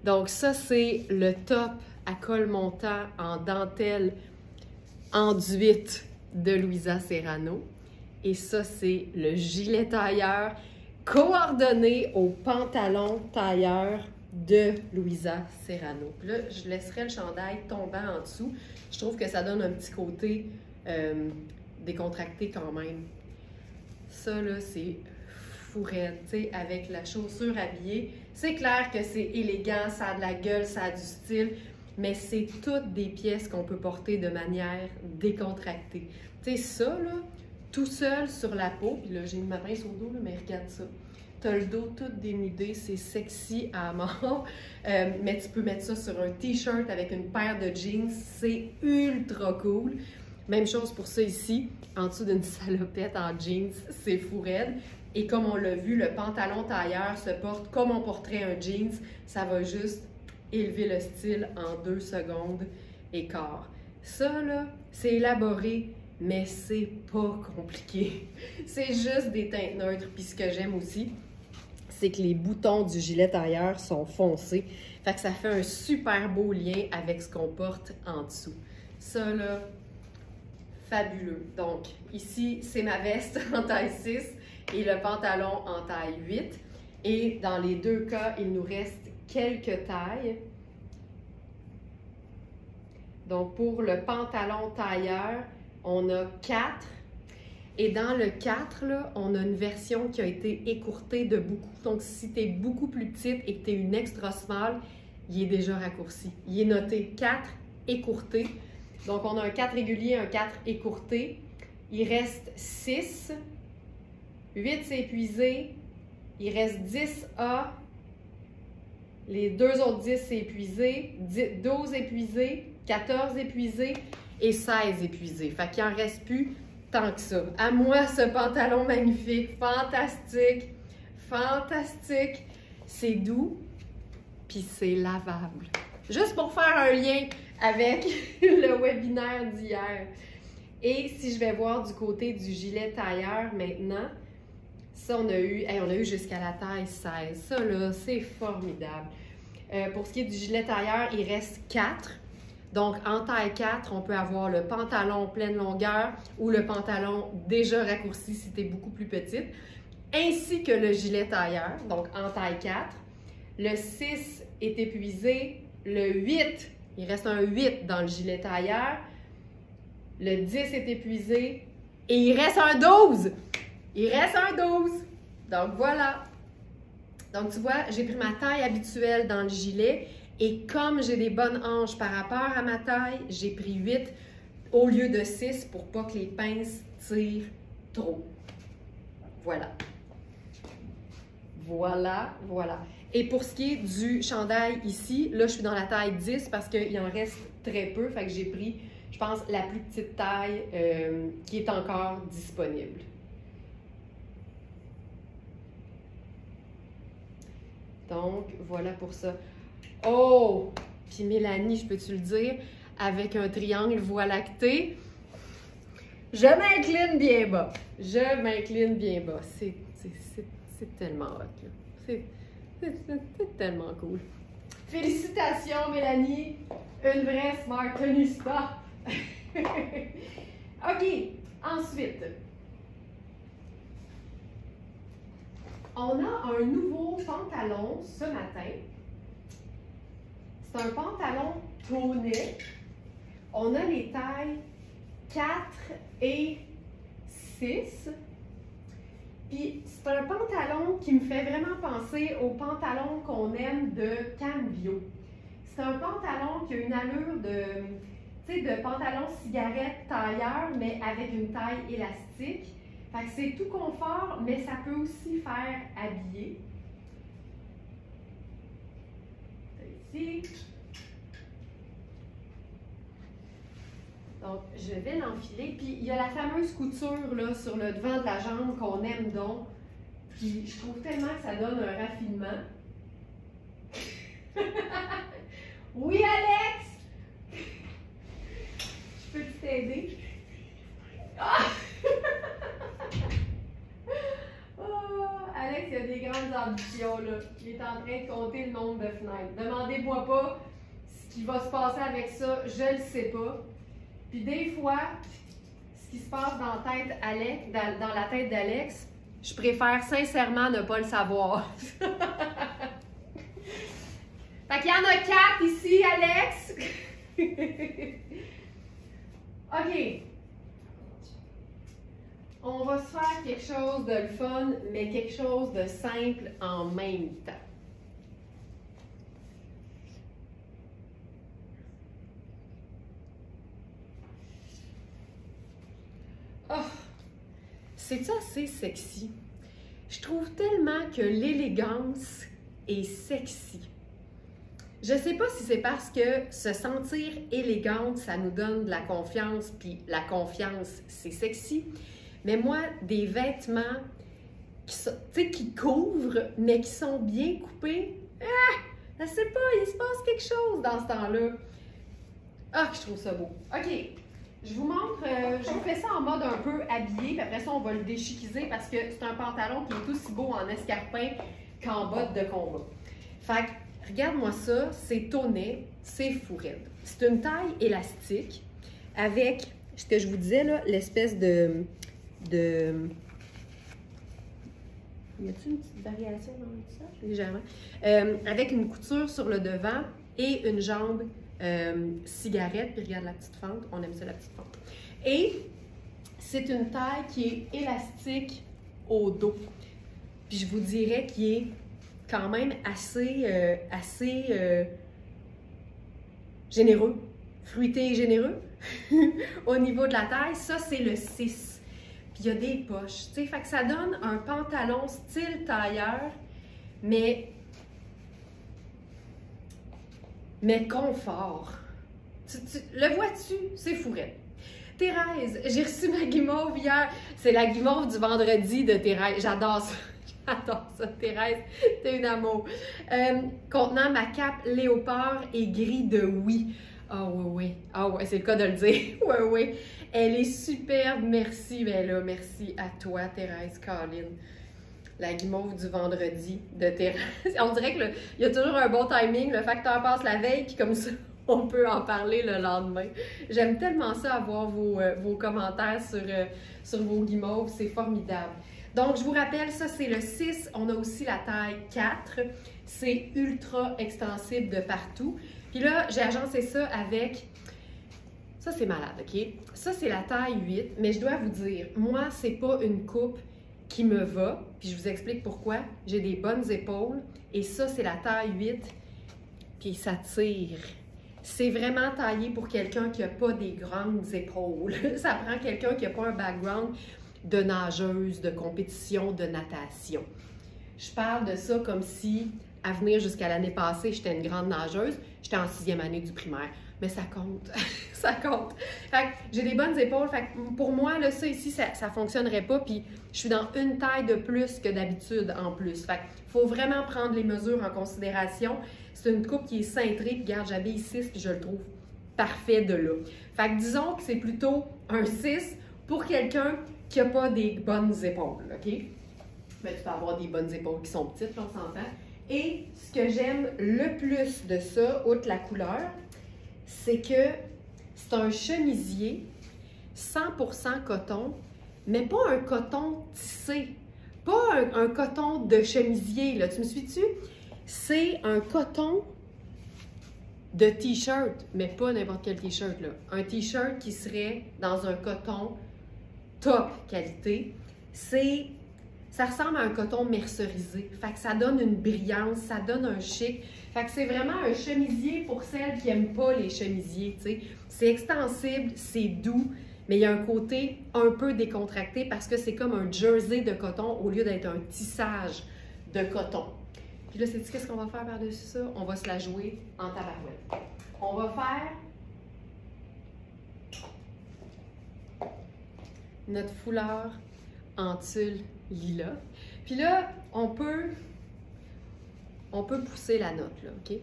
[SPEAKER 1] Donc ça, c'est le top à col montant en dentelle enduite de Louisa Serrano. Et ça, c'est le gilet tailleur coordonné au pantalon tailleur de Louisa Serrano. Puis là, je laisserai le chandail tombant en dessous. Je trouve que ça donne un petit côté décontracté quand même. Ça, là, c'est fou raide, tu sais, avec la chaussure habillée. C'est clair que c'est élégant, ça a de la gueule, ça a du style, mais c'est toutes des pièces qu'on peut porter de manière décontractée. Tu sais, ça, là, tout seul sur la peau, puis là, j'ai mis ma pince au dos, là, mais regarde ça. Tu as le dos tout dénudé, c'est sexy à mort, mais tu peux mettre ça sur un t-shirt avec une paire de jeans, c'est ultra cool. Même chose pour ça ici, en dessous d'une salopette en jeans, c'est fou raide. Et comme on l'a vu, le pantalon tailleur se porte comme on porterait un jeans, ça va juste élever le style en 2 secondes et quart. Ça, là, c'est élaboré, mais c'est pas compliqué. C'est juste des teintes neutres. Puis ce que j'aime aussi, c'est que les boutons du gilet tailleur sont foncés. Fait que ça fait un super beau lien avec ce qu'on porte en dessous. Ça, là, fabuleux. Donc, ici, c'est ma veste en taille 6 et le pantalon en taille 8. Et dans les deux cas, il nous reste quelques tailles. Donc, pour le pantalon tailleur, on a 4. Et dans le 4, là, on a une version qui a été écourtée de beaucoup. Donc, si tu es beaucoup plus petite et que tu es une extra small, il est déjà raccourci. Il est noté 4 écourté. Donc, on a un 4 régulier, un 4 écourté. Il reste 6. 8, c'est épuisé. Il reste 10A. Les deux autres 10, c'est épuisé. 12 épuisés. 14 épuisés. Et 16 épuisés. Fait qu'il n'en reste plus tant que ça. À moi, ce pantalon magnifique. Fantastique. Fantastique. C'est doux. Puis c'est lavable. Juste pour faire un lien avec le webinaire d'hier. Et si je vais voir du côté du gilet tailleur maintenant, ça on a eu jusqu'à la taille 16. Ça là, c'est formidable. Pour ce qui est du gilet tailleur, il reste 4. Donc en taille 4, on peut avoir le pantalon pleine longueur ou le pantalon déjà raccourci si tu es beaucoup plus petite, ainsi que le gilet tailleur, donc en taille 4. Le 6 est épuisé. Le 8, il reste un 8 dans le gilet tailleur. Le 10 est épuisé. Et il reste un 12. Il reste un 12. Donc voilà. Donc tu vois, j'ai pris ma taille habituelle dans le gilet. Et comme j'ai des bonnes hanches par rapport à ma taille, j'ai pris 8 au lieu de 6 pour pas que les pinces tirent trop. Voilà. Voilà, voilà. Et pour ce qui est du chandail ici, là, je suis dans la taille 10 parce qu'il en reste très peu. Fait que j'ai pris, je pense, la plus petite taille qui est encore disponible. Donc, voilà pour ça. Oh! Puis Mélanie, je peux-tu le dire, avec un triangle voie lactée, je m'incline bien bas. Je m'incline bien bas. C'est tellement hot, là. C'est tellement cool. Félicitations, Mélanie. Une vraie smart tenue spa. OK. Ensuite, on a un nouveau pantalon ce matin. C'est un pantalon tonné. On a les tailles 4 et 6. Puis c'est un pantalon qui me fait vraiment penser au pantalon qu'on aime de Cambio. C'est un pantalon qui a une allure de pantalon cigarette tailleur, mais avec une taille élastique. Fait que c'est tout confort, mais ça peut aussi faire habiller. Ici. Donc, je vais l'enfiler. Puis, il y a la fameuse couture là, sur le devant de la jambe qu'on aime donc. Puis, je trouve tellement que ça donne un raffinement. Oui, Alex! Je peux t'aider? Ah! Oh, Alex, il a des grandes ambitions, là. Il est en train de compter le nombre de fenêtres. Demandez-moi pas ce qui va se passer avec ça, je le sais pas. Puis des fois, ce qui se passe dans la tête d'Alex, je préfère sincèrement ne pas le savoir. Fait qu'il y en a 4 ici, Alex. OK. On va se faire quelque chose de le fun, mais quelque chose de simple en même temps. Oh, c'est assez sexy. Je trouve tellement que l'élégance est sexy. Je sais pas si c'est parce que se sentir élégante, ça nous donne de la confiance, puis la confiance, c'est sexy. Mais moi, des vêtements qui couvrent, mais qui sont bien coupés, je sais pas, il se passe quelque chose dans ce temps-là. Ah, je trouve ça beau. OK. Je vous montre, je vous fais ça en mode un peu habillé, puis après ça, on va le déchiquiser parce que c'est un pantalon qui est aussi beau en escarpin qu'en bottes de combat. Fait que, regarde-moi ça, c'est tonnet, c'est fou raide. C'est une taille élastique avec, ce que je vous disais là, l'espèce de... Y a-t-il une petite variation dans tout ça? Légèrement. Avec une couture sur le devant et une jambe cigarette, puis regarde la petite fente, on aime ça la petite fente. Et c'est une taille qui est élastique au dos. Puis je vous dirais qu'il est quand même assez généreux, fruité et généreux au niveau de la taille. Ça, c'est le 6. Puis il y a des poches, tu sais, fait que ça donne un pantalon style tailleur, mais confort. Le vois-tu? C'est fourrette. Thérèse, j'ai reçu ma guimauve hier. C'est la guimauve du vendredi de Thérèse. J'adore ça. J'adore ça, Thérèse. T'es une amour. Contenant ma cape léopard et gris de oui. Ah oui, oui. Ah oui, c'est le cas de le dire. Oui, oui. Elle est superbe. Merci, ben là, merci à toi, Thérèse Colin. La guimauve du vendredi de Thérèse. On dirait qu'il y a toujours un bon timing. Le facteur passe la veille, puis comme ça, on peut en parler le lendemain. J'aime tellement ça, avoir vos commentaires sur vos guimauves. C'est formidable. Donc, je vous rappelle, ça, c'est le 6. On a aussi la taille 4. C'est ultra extensible de partout. Puis là, j'ai agencé ça avec... Ça, c'est malade, OK? Ça, c'est la taille 8. Mais je dois vous dire, moi, c'est pas une coupe qui me va. Puis je vous explique pourquoi. J'ai des bonnes épaules. Et ça, c'est la taille 8. Puis ça tire. C'est vraiment taillé pour quelqu'un qui n'a pas des grandes épaules. Ça prend quelqu'un qui n'a pas un background de nageuse, de compétition, de natation. Je parle de ça comme si, à venir jusqu'à l'année passée, j'étais une grande nageuse. J'étais en 6e année du primaire. Mais ça compte. Ça compte. Fait que j'ai des bonnes épaules. Fait que pour moi, là, ça ici, ça ne fonctionnerait pas. Puis je suis dans une taille de plus que d'habitude en plus. Fait qu'il faut vraiment prendre les mesures en considération. C'est une coupe qui est cintrée. Puis regarde, j'habille 6 puis je le trouve parfait de là. Fait que disons que c'est plutôt un 6 pour quelqu'un qui n'a pas des bonnes épaules. OK? Ben, tu peux avoir des bonnes épaules qui sont petites, on s'entend. Et ce que j'aime le plus de ça, outre la couleur, c'est que c'est un chemisier 100% coton, mais pas un coton tissé, pas un coton de chemisier, là, tu me suis-tu? C'est un coton de t-shirt, mais pas n'importe quel t-shirt, là. Un t-shirt qui serait dans un coton top qualité. Ça ressemble à un coton mercerisé. Fait que ça donne une brillance, ça donne un chic. Fait que c'est vraiment un chemisier pour celles qui n'aiment pas les chemisiers, tu sais. C'est extensible, c'est doux, mais il y a un côté un peu décontracté parce que c'est comme un jersey de coton au lieu d'être un tissage de coton. Puis là, sais-tu qu'est-ce qu'on va faire par-dessus ça? On va se la jouer en tabarouette. On va faire notre foulard en tulle lilas. Puis là, on peut pousser la note, là, OK?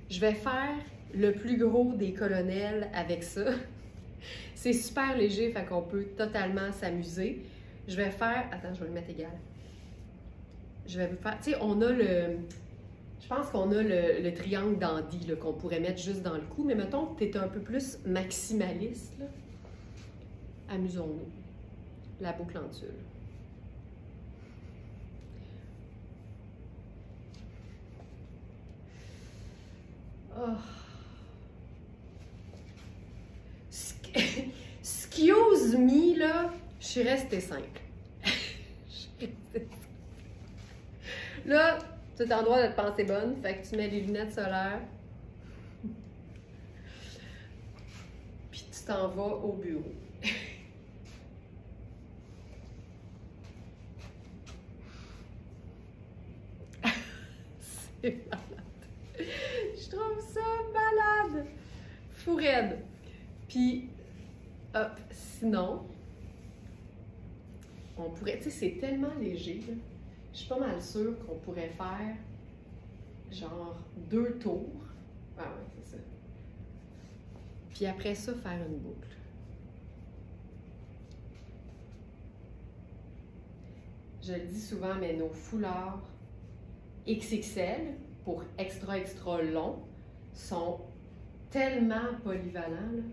[SPEAKER 1] Je vais faire le plus gros des colonels avec ça. C'est super léger, fait qu'on peut totalement s'amuser. Je vais faire... Attends, je vais le mettre égal. Je vais faire... Tu sais, on a le... Je pense qu'on a le triangle dandy qu'on pourrait mettre juste dans le cou, mais mettons que tu es un peu plus maximaliste, là. Amusons-nous. La boucle en tulle. Oh. Excuse me, là, je suis restée simple. Là, tu es en droit de te penser bonne, fait que tu mets les lunettes solaires. Puis tu t'en vas au bureau. C'est malade. Je trouve ça malade. Fou raide. Puis, hop, sinon, on pourrait, tu sais, c'est tellement léger, là. Je suis pas mal sûre qu'on pourrait faire genre 2 tours. Ah ouais, c'est ça. Puis après ça, faire une boucle. Je le dis souvent, mais nos foulards XXL pour extra long sont tellement polyvalents, là.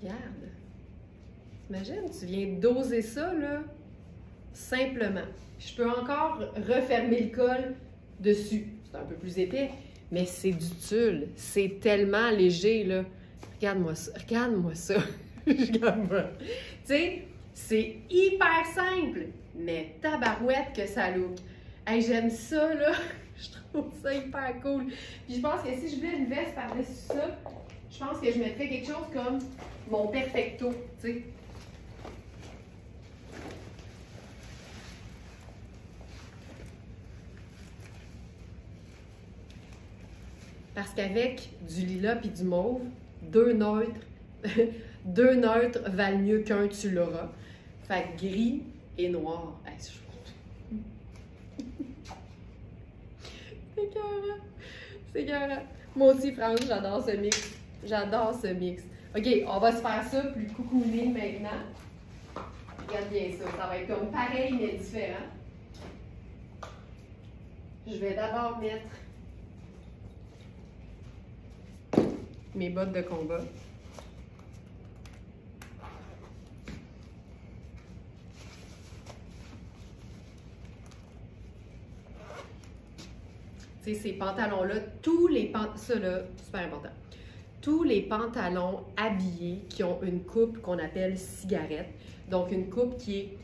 [SPEAKER 1] Regarde. Imagine, tu viens doser ça, là, simplement. Je peux encore refermer le col dessus. C'est un peu plus épais, mais c'est du tulle. C'est tellement léger, là. Regarde-moi ça. Regarde-moi ça. Regarde-moi. Tu sais, c'est hyper simple, mais tabarouette que ça look. Hey, j'aime ça, là. Je trouve ça hyper cool. Puis je pense que si je voulais une veste par-dessus ça, je pense que je mettrais quelque chose comme mon perfecto, tu sais. Parce qu'avec du lilas puis du mauve, 2 neutres, 2 neutres valent mieux qu'un tu l'auras. Fait que gris et noir. Hey, c'est écœurant. C'est écœurant. Moi aussi, France, j'adore ce mix. J'adore ce mix. OK, on va se faire ça plus coucouné maintenant. Regarde bien ça. Ça va être comme pareil, mais différent. Je vais d'abord mettre mes bottes de combat. Tu sais, ces pantalons-là, tous les pantalons, ça là, super important, tous les pantalons habillés qui ont une coupe qu'on appelle cigarette, donc une coupe qui est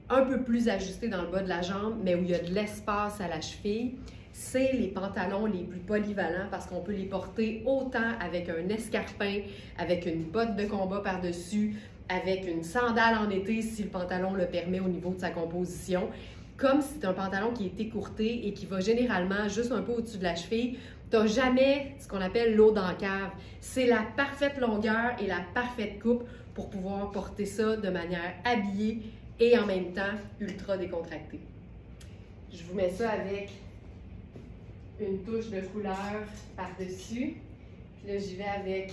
[SPEAKER 1] un peu plus ajustée dans le bas de la jambe, mais où il y a de l'espace à la cheville, c'est les pantalons les plus polyvalents parce qu'on peut les porter autant avec un escarpin, avec une botte de combat par-dessus, avec une sandale en été si le pantalon le permet au niveau de sa composition. Comme si c'est un pantalon qui est écourté et qui va généralement juste un peu au-dessus de la cheville, tu n'as jamais ce qu'on appelle l'eau dans la cave. C'est la parfaite longueur et la parfaite coupe pour pouvoir porter ça de manière habillée et en même temps ultra décontractée. Je vous mets ça avec une touche de couleur par-dessus. Puis là, j'y vais avec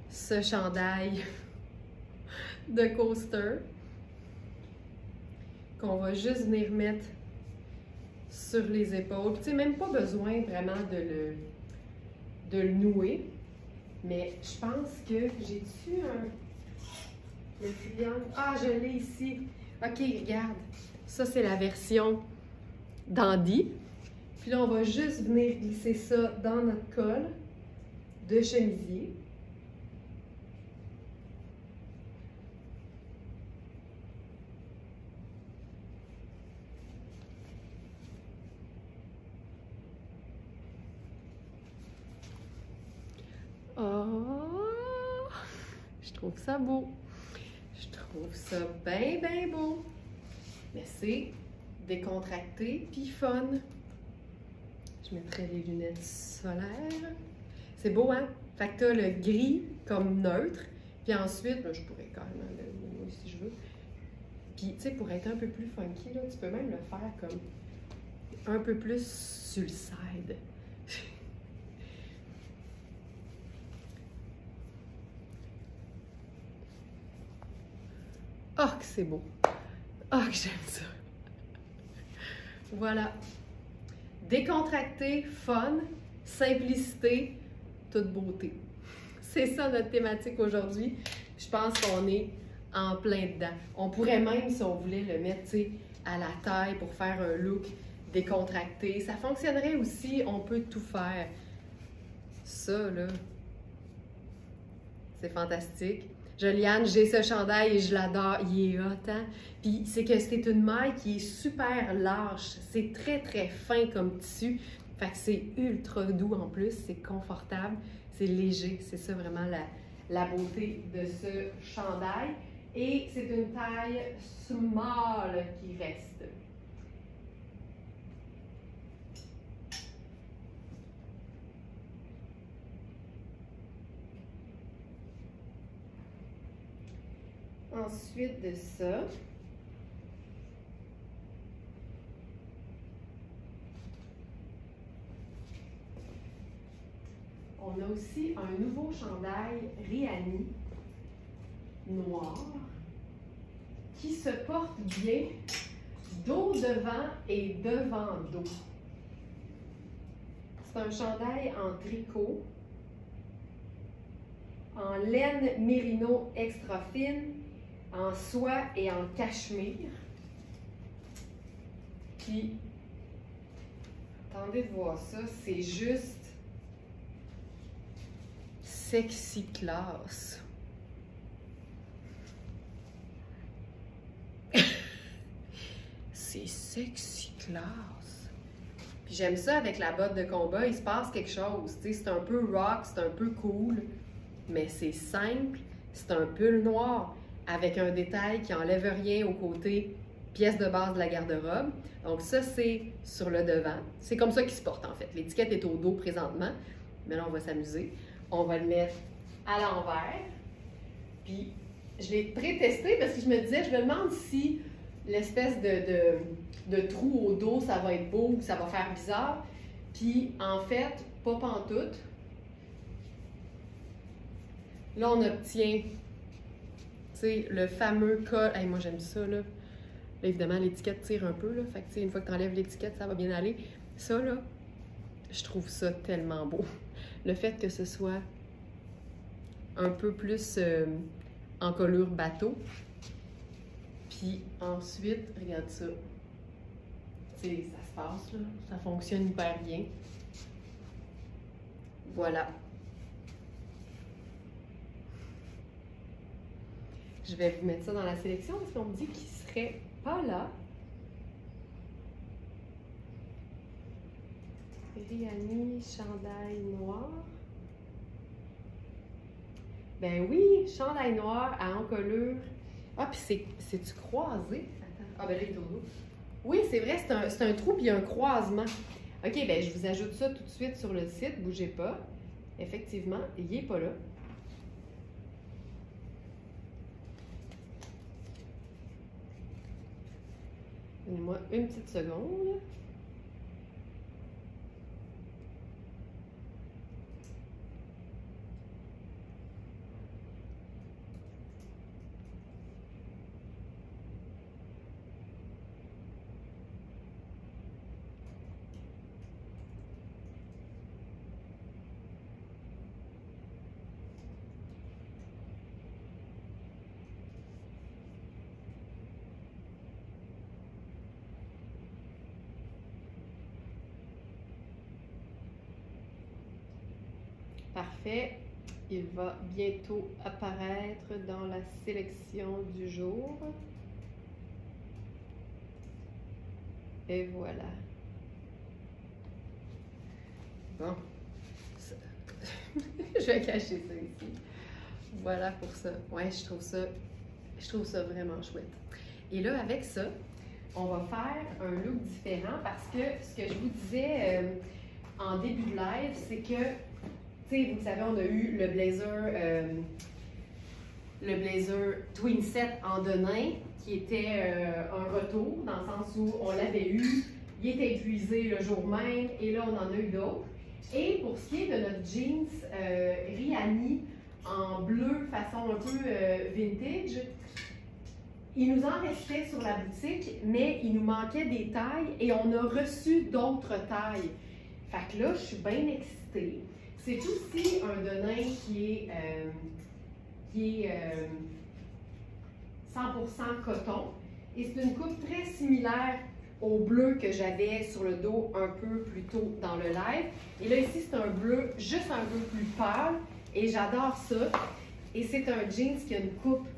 [SPEAKER 1] ce chandail de coaster qu'on va juste venir mettre sur les épaules. Tu sais, même pas besoin vraiment de le nouer. Mais je pense que j'ai-tu le triangle? Ah, je l'ai ici. OK, regarde. Ça, c'est la version dandy. Puis là, on va juste venir glisser ça dans notre col de chemisier. Oh! Je trouve ça beau. Je trouve ça bien, bien beau. Mais c'est décontracté puis fun. Je mettrai les lunettes solaires. C'est beau, hein? Fait que t'as le gris comme neutre. Puis ensuite, là, je pourrais carrément le mettre si je veux. Puis, tu sais, pour être un peu plus funky, là, tu peux même le faire comme un peu plus sur le side. Oh, que c'est beau! Oh, que j'aime ça! Voilà. Décontracté, fun, simplicité, toute beauté. C'est ça notre thématique aujourd'hui. Je pense qu'on est en plein dedans. On pourrait même, si on voulait, le mettre, tu sais, à la taille pour faire un look décontracté. Ça fonctionnerait aussi, on peut tout faire. Ça, là, c'est fantastique. Joliane, j'ai ce chandail et je l'adore. Il est hot, hein? Puis c'est que c'est une maille qui est super large. C'est très, très fin comme tissu. Fait que c'est ultra doux en plus. C'est confortable. C'est léger. C'est ça vraiment la beauté de ce chandail. Et c'est une taille small qui reste. Ensuite de ça, on a aussi un nouveau chandail Rihanni noir qui se porte bien dos devant et devant dos. C'est un chandail en tricot, en laine mérino extra fine, en soie et en cachemire. Puis, attendez de voir ça, c'est juste sexy class. C'est sexy class. Puis j'aime ça avec la botte de combat, il se passe quelque chose. C'est un peu rock, c'est un peu cool, mais c'est simple. C'est un pull noir avec un détail qui n'enlève rien au côté pièce de base de la garde-robe. Donc ça, c'est sur le devant. C'est comme ça qu'il se porte en fait. L'étiquette est au dos présentement, mais là, on va s'amuser. On va le mettre à l'envers. Puis, je l'ai pré-testé parce que je me disais, je me demande si l'espèce de trou au dos, ça va être beau ou ça va faire bizarre. Puis, en fait, pas pantoute. Là, on obtient, tu sais, le fameux col. Hey, moi, j'aime ça, là. Là, évidemment, l'étiquette tire un peu, là. Fait que, tu sais, une fois que tu enlèves l'étiquette, ça va bien aller. Ça, là, je trouve ça tellement beau. Le fait que ce soit un peu plus en colure bateau. Puis ensuite, regarde ça. Tu sais, ça se passe, là. Ça fonctionne hyper bien. Voilà. Je vais vous mettre ça dans la sélection parce qu'on me dit qu'il serait pas là. Rihanni, chandail noir. Ben oui, chandail noir à encolure. Ah, puis c'est-tu croisé? Attends. Ah, ben là, il est au dos. Oui, c'est vrai, c'est un trou puis un croisement. OK, ben je vous ajoute ça tout de suite sur le site. Bougez pas. Effectivement, il n'est pas là. Donnez-moi une petite seconde. parfait. Il va bientôt apparaître dans la sélection du jour. Et voilà. Bon. Je vais cacher ça ici. Voilà pour ça. Ouais, je trouve ça vraiment chouette. Et là, avec ça, on va faire un look différent parce que ce que je vous disais en début de live, c'est que, tu sais, vous savez, on a eu le blazer Twin Set en denain qui était un retour dans le sens où on l'avait eu, il était épuisé le jour même et là, on en a eu d'autres. Et pour ce qui est de notre jeans Rihanni en bleu façon un peu vintage, il nous en restait sur la boutique, mais il nous manquait des tailles et on a reçu d'autres tailles. Fait que là, je suis bien excitée. C'est aussi un denain qui est 100% coton et c'est une coupe très similaire au bleu que j'avais sur le dos un peu plus tôt dans le live. Et là, ici, c'est un bleu juste un peu plus pâle et j'adore ça. Et c'est un jeans qui a une coupe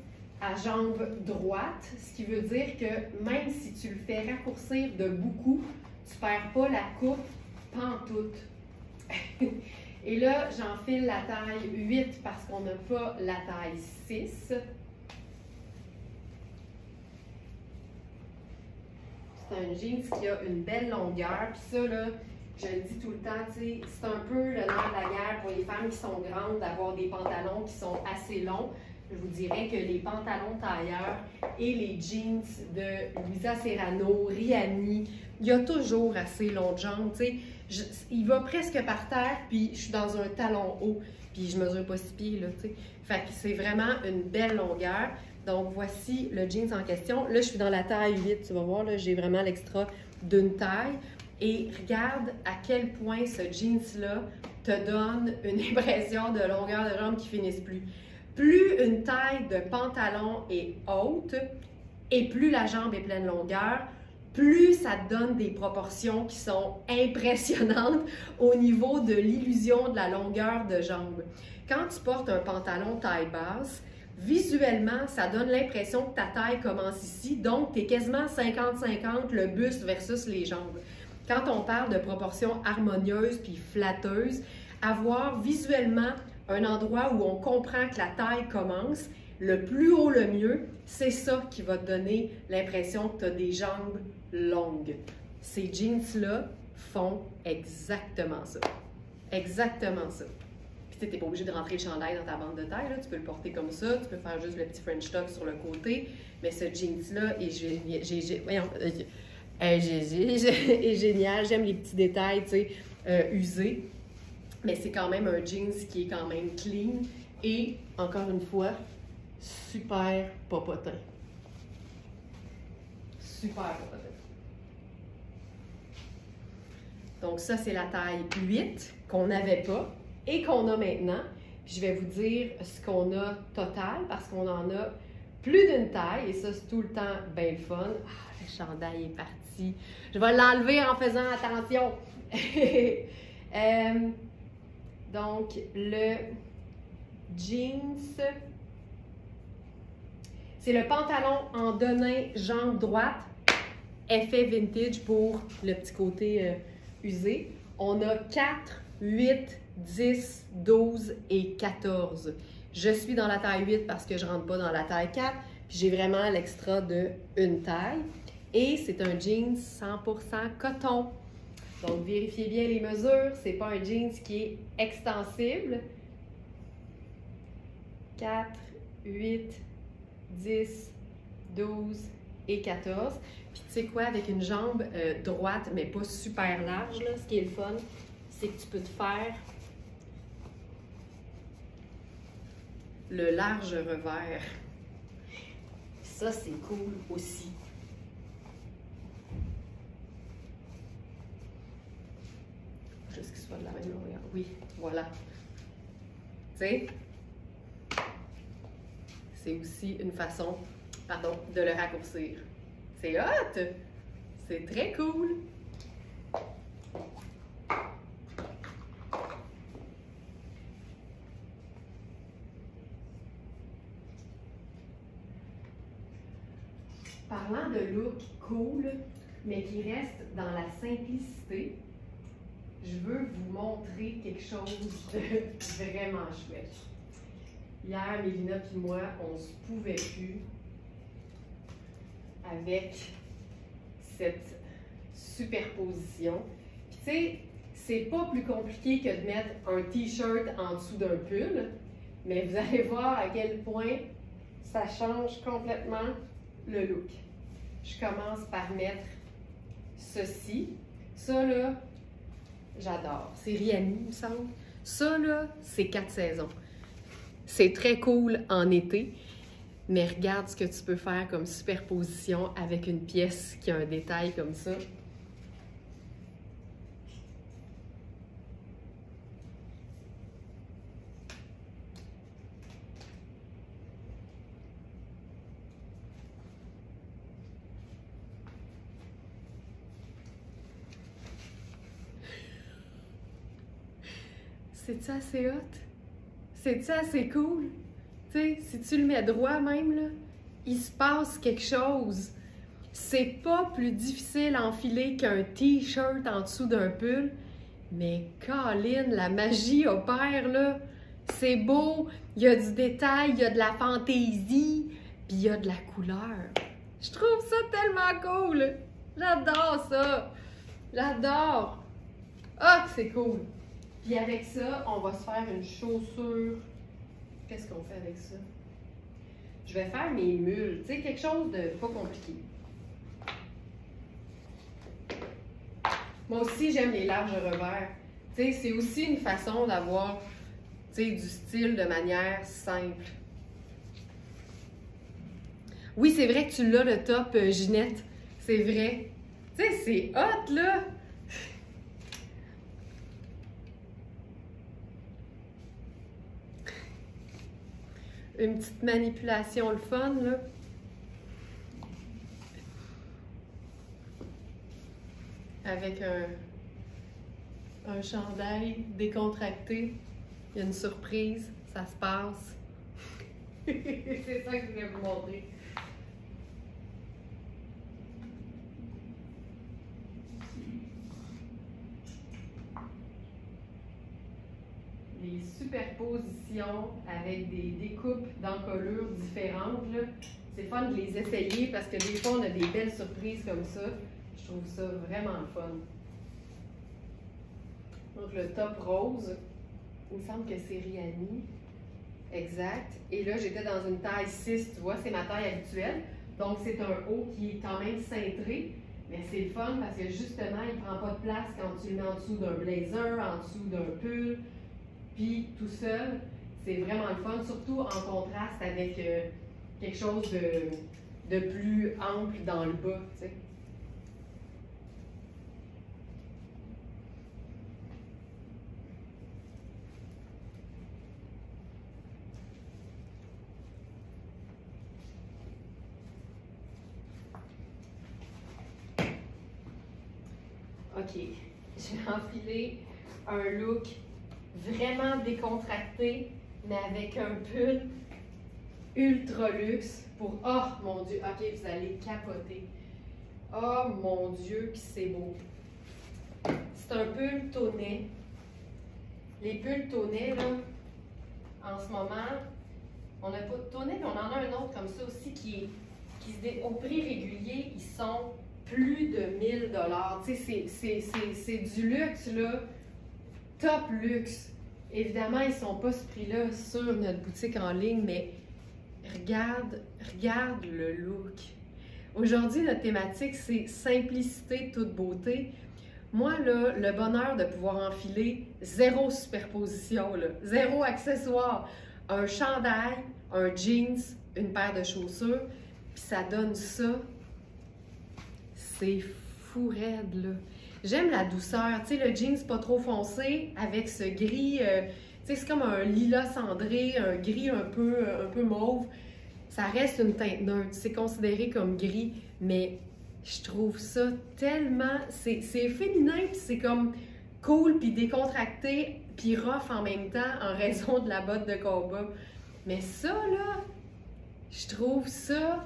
[SPEAKER 1] à jambes droites, ce qui veut dire que même si tu le fais raccourcir de beaucoup, tu ne perds pas la coupe pantoute. Et là, j'enfile la taille 8 parce qu'on n'a pas la taille 6. C'est un jeans qui a une belle longueur. Puis ça, là, je le dis tout le temps, c'est un peu le nerf de la guerre pour les femmes qui sont grandes d'avoir des pantalons qui sont assez longs. Je vous dirais que les pantalons tailleurs et les jeans de Luisa Serrano, Rihanni, il y a toujours assez longues jambes. Il va presque par terre, puis je suis dans un talon haut, puis je mesure pas 6 pieds. Là, t'sais. Fait que c'est vraiment une belle longueur. Donc, voici le jeans en question. Là, je suis dans la taille 8, tu vas voir, là, j'ai vraiment l'extra d'une taille. Et regarde à quel point ce jeans-là te donne une impression de longueur de jambe qui finisse plus. Plus une taille de pantalon est haute et plus la jambe est pleine longueur, plus ça te donne des proportions qui sont impressionnantes au niveau de l'illusion de la longueur de jambe. Quand tu portes un pantalon taille basse, visuellement, ça donne l'impression que ta taille commence ici, donc tu es quasiment 50-50 le buste versus les jambes. Quand on parle de proportions harmonieuses puis flatteuses, avoir visuellement un endroit où on comprend que la taille commence, le plus haut le mieux, c'est ça qui va te donner l'impression que tu as des jambes longues. Ces jeans-là font exactement ça. Exactement ça. Puis tu n'es pas obligé de rentrer le chandail dans ta bande de taille, là. Tu peux le porter comme ça, tu peux faire juste le petit French tuck sur le côté, mais ce jeans-là est génial. J'aime les petits détails, tu sais, usés. Mais c'est quand même un jeans qui est quand même clean et, encore une fois, super popotin. Super popotin. Donc ça, c'est la taille 8 qu'on n'avait pas et qu'on a maintenant. Je vais vous dire ce qu'on a total parce qu'on en a plus d'une taille et ça, c'est tout le temps bien le fun. Ah, le chandail est parti. Je vais l'enlever en faisant attention. Donc, le jeans, c'est le pantalon en denain jambe droite, effet vintage pour le petit côté usé. On a 4, 8, 10, 12 et 14. Je suis dans la taille 8 parce que je ne rentre pas dans la taille 4. Puis j'ai vraiment l'extra de une taille. Et c'est un jeans 100% coton. Donc, vérifiez bien les mesures. Ce n'est pas un jeans qui est extensible. 4, 8, 10, 12 et 14. Puis, tu sais quoi, avec une jambe droite, mais pas super large, là, ce qui est le fun, c'est que tu peux te faire le large revers. Ça, c'est cool aussi. Juste qu'il soit de la même longueur. Oui, voilà. Tu sais, c'est aussi une façon, pardon, de le raccourcir. C'est hot! C'est très cool! Parlant de look cool, mais qui reste dans la simplicité, je veux vous montrer quelque chose de vraiment chouette. Hier, Mélina et moi, on se pouvait plus avec cette superposition. Puis tu sais, c'est pas plus compliqué que de mettre un t-shirt en dessous d'un pull, mais vous allez voir à quel point ça change complètement le look. Je commence par mettre ceci. Ça là, j'adore. C'est Rihanna, il me semble. Ça là, c'est 4 saisons. C'est très cool en été, mais regarde ce que tu peux faire comme superposition avec une pièce qui a un détail comme ça. C'est-tu assez hot? C'est-tu assez cool? Tu sais, si tu le mets droit même, là, il se passe quelque chose. C'est pas plus difficile à enfiler qu'un t-shirt en dessous d'un pull, mais Colin, la magie opère, là. C'est beau, il y a du détail, il y a de la fantaisie, puis il y a de la couleur. Je trouve ça tellement cool! J'adore ça! J'adore! Ah, c'est cool! Puis avec ça, on va se faire une chaussure. Qu'est-ce qu'on fait avec ça? Je vais faire mes mules. Tu sais, quelque chose de pas compliqué. Moi aussi, j'aime les larges revers. Tu sais, c'est aussi une façon d'avoir, tu sais, du style de manière simple. Oui, c'est vrai que tu l'as, le top, Ginette. C'est vrai. Tu sais, c'est hot, là! Une petite manipulation, le fun, là. Avec un chandail décontracté. Il y a une surprise, ça se passe. C'est ça que je voulais vous montrer. Des superpositions avec des découpes d'encolures différentes. C'est fun de les essayer parce que des fois on a des belles surprises comme ça. Je trouve ça vraiment fun. Donc le top rose, il me semble que c'est Rihanna. Exact. Et là j'étais dans une taille 6, tu vois, c'est ma taille habituelle. Donc c'est un haut qui est quand même cintré. Mais c'est le fun parce que justement il ne prend pas de place quand tu le mets en dessous d'un blazer, en dessous d'un pull. Puis tout seul, c'est vraiment le fun, surtout en contraste avec quelque chose de plus ample dans le bas, tu sais. OK, je vais enfiler un look vraiment décontracté, mais avec un pull ultra luxe pour... Oh mon Dieu, ok, vous allez capoter. Oh mon Dieu, que c'est beau. C'est un pull tonnet. Les pulls tonnets, là, en ce moment, on n'a pas de tonnet, mais on en a un autre comme ça aussi au prix régulier, ils sont plus de 1000 $. Tu sais, c'est du luxe, là. Top luxe. Évidemment, ils ne sont pas ce prix-là sur notre boutique en ligne, mais regarde le look. Aujourd'hui, notre thématique, c'est simplicité, toute beauté. Moi, là, le bonheur de pouvoir enfiler zéro superposition, là, zéro accessoire, un chandail, un jeans, une paire de chaussures, puis ça donne ça. C'est fou raide, là. J'aime la douceur, tu sais, le jeans pas trop foncé avec ce gris, tu sais, c'est comme un lilas cendré, un gris un peu mauve. Ça reste une teinte neutre, c'est considéré comme gris, mais je trouve ça tellement, c'est féminin, puis c'est comme cool, puis décontracté, puis rough en même temps en raison de la botte de combat. Mais ça, là, je trouve ça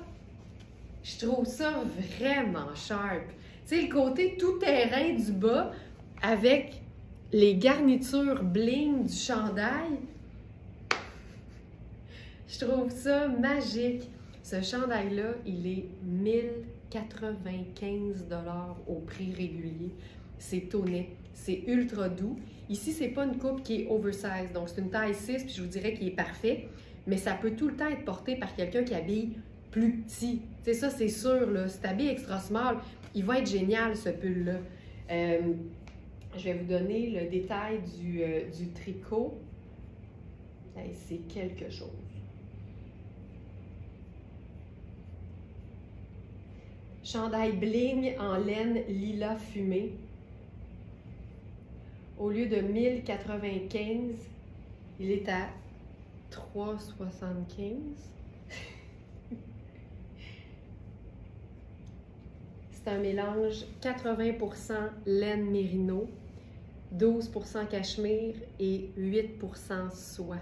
[SPEAKER 1] Je trouve ça vraiment sharp. Tu sais, le côté tout-terrain du bas avec les garnitures bling du chandail, je trouve ça magique. Ce chandail-là, il est 1095 $ au prix régulier. C'est honnête, c'est ultra doux. Ici, c'est pas une coupe qui est oversize, donc c'est une taille 6, puis je vous dirais qu'il est parfait, mais ça peut tout le temps être porté par quelqu'un qui habille plus petit. Tu sais, ça, c'est sûr, là. Si tu habilles extra small, il va être génial, ce pull-là. Je vais vous donner le détail du tricot. Hey, c'est quelque chose. Chandail bling en laine lilas fumé. Au lieu de 1095, il est à 375. C'est un mélange 80% laine mérino, 12% cachemire et 8% soie.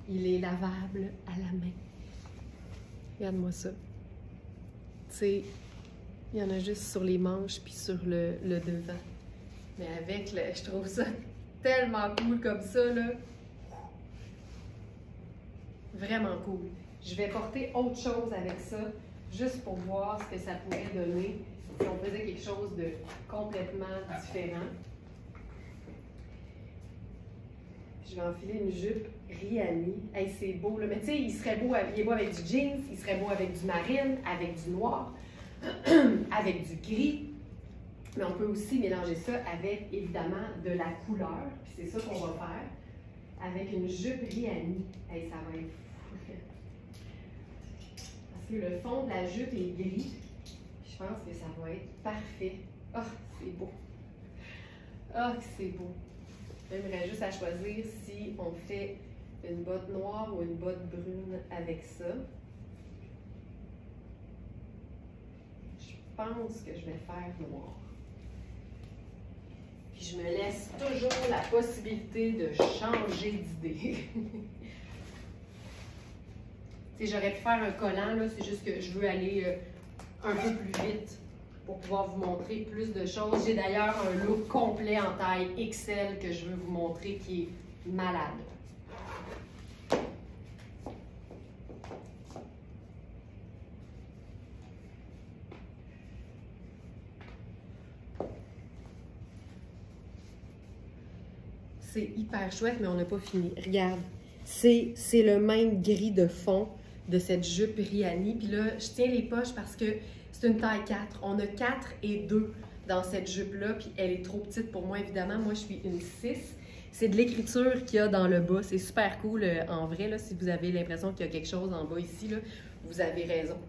[SPEAKER 1] Il est lavable à la main. Regarde-moi ça. Tu sais, il y en a juste sur les manches puis sur le devant. Mais avec je trouve ça tellement cool comme ça, là. Vraiment cool. Je vais porter autre chose avec ça, juste pour voir ce que ça pourrait donner si on faisait quelque chose de complètement différent. Je vais enfiler une jupe Rihanni. Hey, c'est beau, là. Mais tu sais, il est beau avec du jeans, il serait beau avec du marine, avec du noir, avec du gris. Mais on peut aussi mélanger ça avec, évidemment, de la couleur. Puis c'est ça qu'on va faire. Avec une jupe Rihanni. Hey, ça va être fou. Parce que le fond de la jupe est gris. Je pense que ça va être parfait. Oh, c'est beau. Oh, c'est beau. J'aimerais juste à choisir si on fait une botte noire ou une botte brune avec ça. Je pense que je vais faire noir. Puis je me laisse toujours la possibilité de changer d'idée. J'aurais pu faire un collant, là, c'est juste que je veux aller un peu plus vite pour pouvoir vous montrer plus de choses. J'ai d'ailleurs un look complet en taille XL que je veux vous montrer qui est malade. C'est hyper chouette, mais on n'a pas fini. Regarde, c'est le même gris de fond de cette jupe Rihanni. Puis là, je tiens les poches parce que c'est une taille 4. On a 4 et 2 dans cette jupe-là, puis elle est trop petite pour moi, évidemment. Moi, je suis une 6. C'est de l'écriture qu'il y a dans le bas. C'est super cool en vrai. Là, si vous avez l'impression qu'il y a quelque chose en bas ici, là, vous avez raison.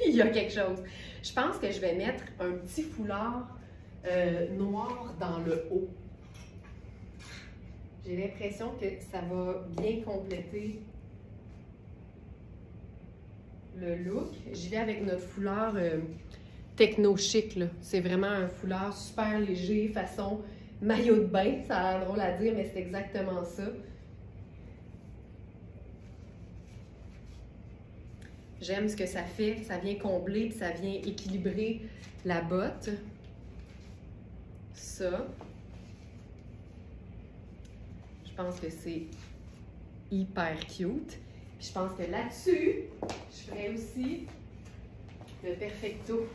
[SPEAKER 1] Il y a quelque chose. Je pense que je vais mettre un petit foulard noir dans le haut. J'ai l'impression que ça va bien compléter le look. J'y vais avec notre foulard techno chic. C'est vraiment un foulard super léger, façon maillot de bain. Ça a l'air drôle à dire, mais c'est exactement ça. J'aime ce que ça fait. Ça vient combler puis ça vient équilibrer la botte. Ça. Je pense que c'est hyper cute. Puis je pense que là-dessus, je ferai aussi le perfecto.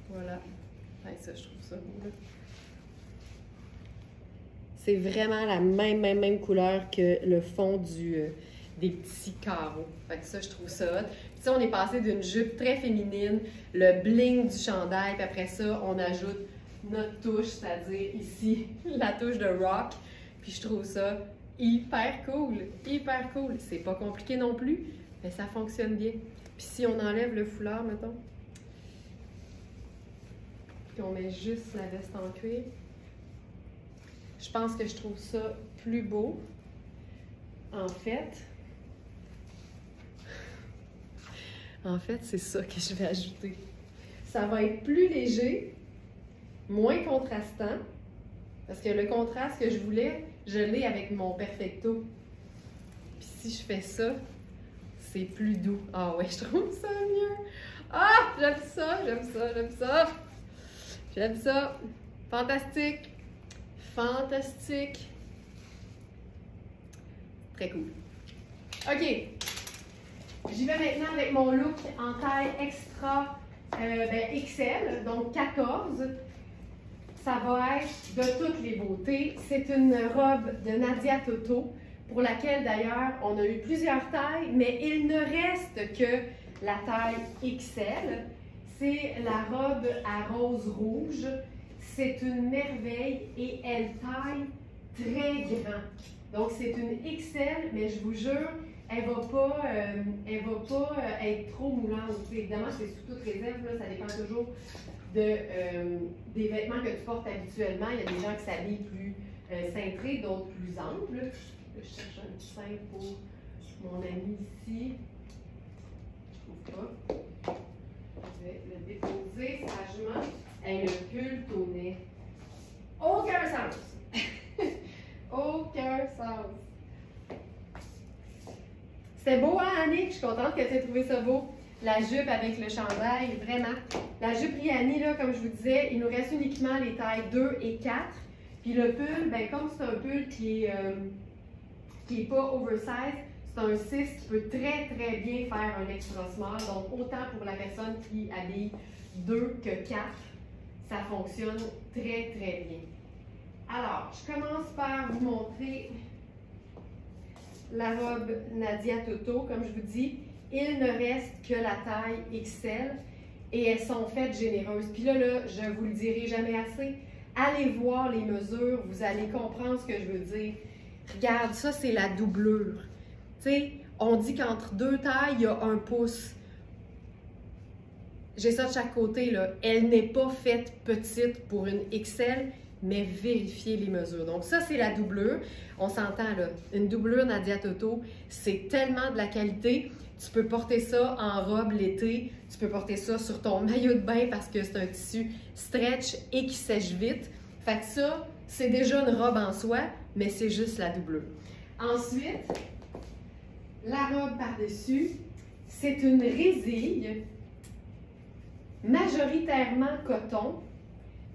[SPEAKER 1] Voilà. Ouais, ça, je trouve ça beau. C'est vraiment la même couleur que le fond des petits carreaux. Fait que ça, je trouve ça hot. Puis on est passé d'une jupe très féminine, le bling du chandail, puis après ça, on ajoute notre touche, c'est-à-dire ici, la touche de rock. Puis je trouve ça hyper cool, hyper cool. C'est pas compliqué non plus, mais ça fonctionne bien. Puis si on enlève le foulard, mettons, puis on met juste la veste en cuir, je pense que je trouve ça plus beau. En fait, c'est ça que je vais ajouter. Ça va être plus léger, moins contrastant, Parce que le contraste que je voulais, je l'ai avec mon Perfecto. Puis si je fais ça, c'est plus doux. Ah ouais, je trouve ça mieux. Ah, j'aime ça, j'aime ça, j'aime ça. J'aime ça. Fantastique. Fantastique. Très cool. OK. J'y vais maintenant avec mon look en taille extra XL, donc 14. Ça va être de toutes les beautés. C'est une robe de Nadia Toto, pour laquelle d'ailleurs on a eu plusieurs tailles, mais il ne reste que la taille XL. C'est la robe à rose rouge. C'est une merveille et elle taille très grand. Donc c'est une XL, mais je vous jure, elle va pas être trop moulante. Évidemment, c'est sous toute réserve, là, ça dépend toujours des vêtements que tu portes habituellement. Il y a des gens qui s'habillent plus cintrés, d'autres plus amples. Je cherche un petit cintre pour mon ami ici. Je trouve pas. Je vais le déposer sagement. Et le pull au nez. Aucun sens! Aucun sens! C'était beau, hein, Annick? Je suis contente que tu aies trouvé ça beau. La jupe avec le chandail, vraiment. La jupe Rihanni, là, comme je vous disais, il nous reste uniquement les tailles 2 et 4. Puis le pull, ben, comme c'est un pull qui est pas oversize, c'est un 6 qui peut très très bien faire un extra small. Donc autant pour la personne qui habille 2 que 4, ça fonctionne très très bien. Alors, je commence par vous montrer la robe Nadia Toto. Comme je vous dis, il ne reste que la taille XL et elles sont faites généreuses. Puis là, je vous le dirai jamais assez. Allez voir les mesures, vous allez comprendre ce que je veux dire. Regarde, ça c'est la doublure. Tu sais, on dit qu'entre deux tailles, il y a 1 pouce. J'ai ça de chaque côté, là. Elle n'est pas faite petite pour une XL, mais vérifiez les mesures. Donc ça, c'est la doublure. On s'entend, là. Une doublure Nadia Toto, c'est tellement de la qualité. Tu peux porter ça en robe l'été. Tu peux porter ça sur ton maillot de bain parce que c'est un tissu stretch et qui sèche vite. Fait que ça, c'est déjà une robe en soi, mais c'est juste la doublure. Ensuite, la robe par-dessus, c'est une résille majoritairement coton,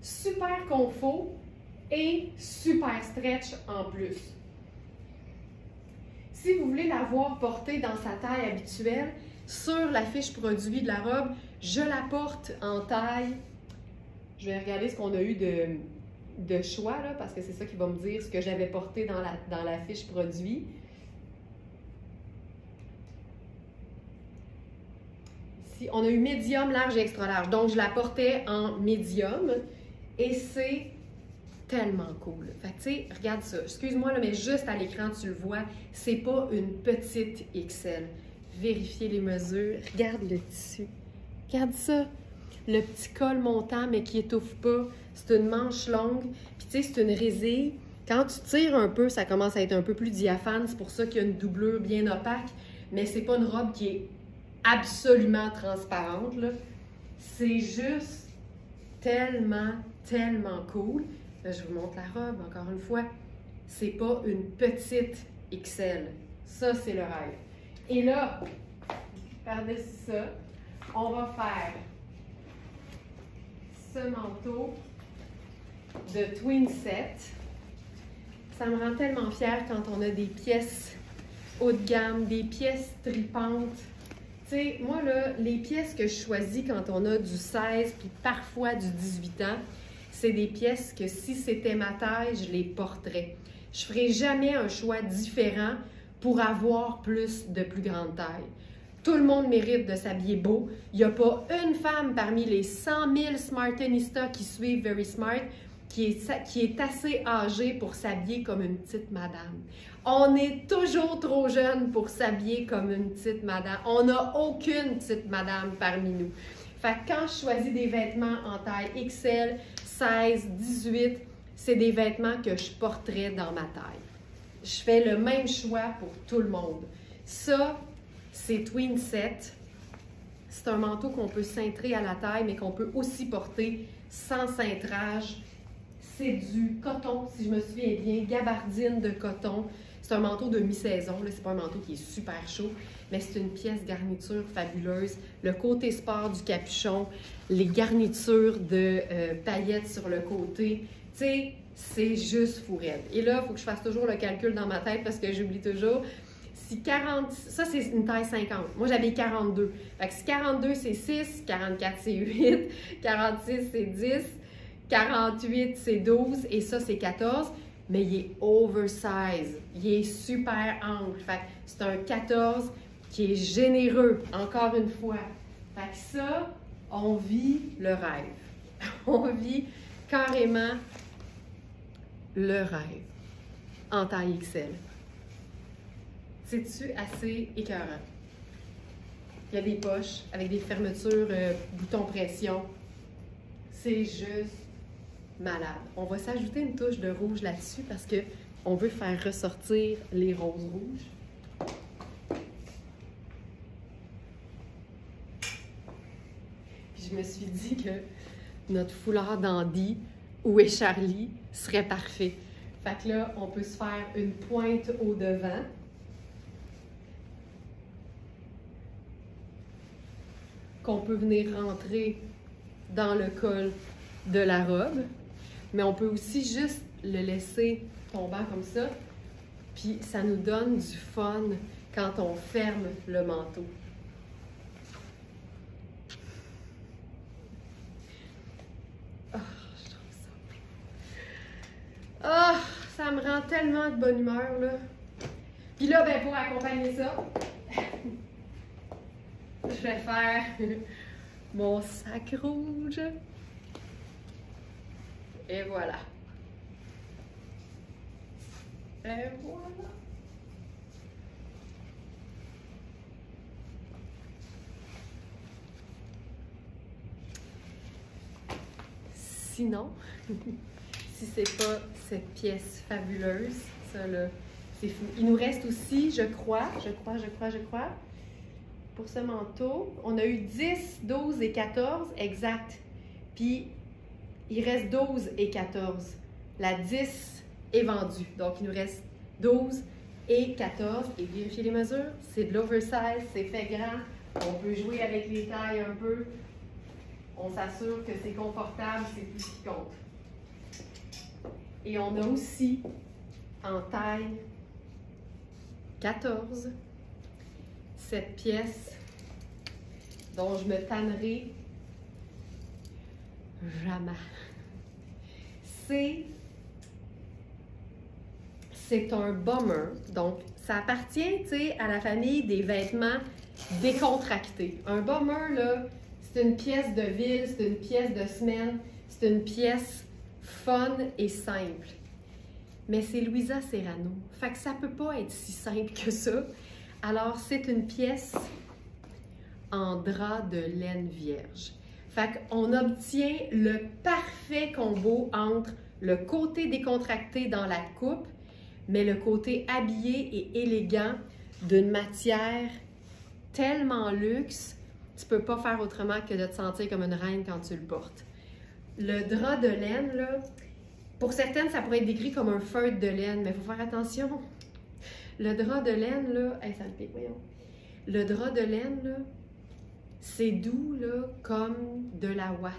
[SPEAKER 1] super confort et super stretch en plus. Si vous voulez la voir portée dans sa taille habituelle, sur la fiche produit de la robe, je la porte en taille. Je vais regarder ce qu'on a eu de choix, là, parce que c'est ça qui va me dire ce que j'avais porté dans la fiche produit. Ici, on a eu médium, large et extra large. Donc, je la portais en médium et c'est tellement cool. Fait que, tu sais, regarde ça. Excuse-moi, mais juste à l'écran, tu le vois, c'est pas une petite XL. Vérifiez les mesures. Regarde le tissu. Regarde ça. Le petit col montant, mais qui étouffe pas. C'est une manche longue. Puis, tu sais, c'est une résille. Quand tu tires un peu, ça commence à être un peu plus diaphane. C'est pour ça qu'il y a une doublure bien opaque. Mais c'est pas une robe qui est absolument transparente, là. C'est juste tellement, tellement cool. Là, je vous montre la robe, encore une fois. C'est pas une petite XL. Ça, c'est le rêve. Et là, par-dessus ça, on va faire ce manteau de twin set. Ça me rend tellement fière quand on a des pièces haut de gamme, des pièces tripantes. Tu sais, moi, là, les pièces que je choisis quand on a du 16 puis parfois du 18 ans, c'est des pièces que si c'était ma taille, je les porterais. Je ferai jamais un choix différent pour avoir plus grande taille. Tout le monde mérite de s'habiller beau. Il n'y a pas une femme parmi les 100 000 Smartanistas qui suivent Very Smart qui est assez âgée pour s'habiller comme une petite madame. On est toujours trop jeune pour s'habiller comme une petite madame. On n'a aucune petite madame parmi nous. Fait que quand je choisis des vêtements en taille XL, 16, 18, c'est des vêtements que je porterais dans ma taille. Je fais le même choix pour tout le monde. Ça, c'est twin set. C'est un manteau qu'on peut cintrer à la taille, mais qu'on peut aussi porter sans cintrage. C'est du coton, si je me souviens bien, gabardine de coton. C'est un manteau de mi-saison, c'est pas un manteau qui est super chaud, mais c'est une pièce garniture fabuleuse. Le côté sport du capuchon, les garnitures de paillettes sur le côté, tu sais, c'est juste fou raide. Et là, il faut que je fasse toujours le calcul dans ma tête parce que j'oublie toujours. Si 40, ça c'est une taille 50, moi j'avais 42. Fait que si 42 c'est 6, 44 c'est 8, 46 c'est 10, 48 c'est 12 et ça c'est 14. Mais il est oversize, il est super ample. Fait que c'est un 14 qui est généreux, encore une fois. Fait que ça, on vit le rêve. On vit carrément le rêve en taille XL. C'est-tu assez écœurant? Il y a des poches avec des fermetures bouton pression. C'est juste malade. On va s'ajouter une touche de rouge là-dessus parce que on veut faire ressortir les roses rouges. Puis je me suis dit que notre foulard d'Andy où est Charlie serait parfait. Fait que là, on peut se faire une pointe au devant. Qu'on peut venir rentrer dans le col de la robe. Mais on peut aussi juste le laisser tombant comme ça. Puis ça nous donne du fun quand on ferme le manteau. Oh, je trouve ça. Oh, ça me rend tellement de bonne humeur, là. Puis là, ben, pour accompagner ça, je vais faire mon sac rouge. Et voilà. Et voilà. Sinon, si c'est pas cette pièce fabuleuse, ça là, c'est fou. Il nous reste aussi, je crois, pour ce manteau, on a eu 10, 12 et 14, exact. Puis, il reste 12 et 14. La 10 est vendue. Donc, il nous reste 12 et 14. Et vérifiez les mesures. C'est de l'oversize, c'est fait grand. On peut jouer avec les tailles un peu. On s'assure que c'est confortable, c'est tout ce qui compte. Et on a aussi, en taille 14, cette pièce dont je me tannerai jamais. C'est un bomber, donc ça appartient, tu sais, à la famille des vêtements décontractés. Un bomber, là, c'est une pièce de ville, c'est une pièce de semaine, c'est une pièce fun et simple. Mais c'est Louisa Serrano, fait que ça peut pas être si simple que ça. Alors, c'est une pièce en drap de laine vierge. Fait qu'on obtient le parfait combo entre le côté décontracté dans la coupe, mais le côté habillé et élégant d'une matière tellement luxe, tu peux pas faire autrement que de te sentir comme une reine quand tu le portes. Le drap de laine, là, pour certaines, ça pourrait être décrit comme un feutre de laine, mais il faut faire attention. Le drap de laine, là, hey, ça me pique, voyons. Le drap de laine, là, c'est doux, là, comme de la ouate.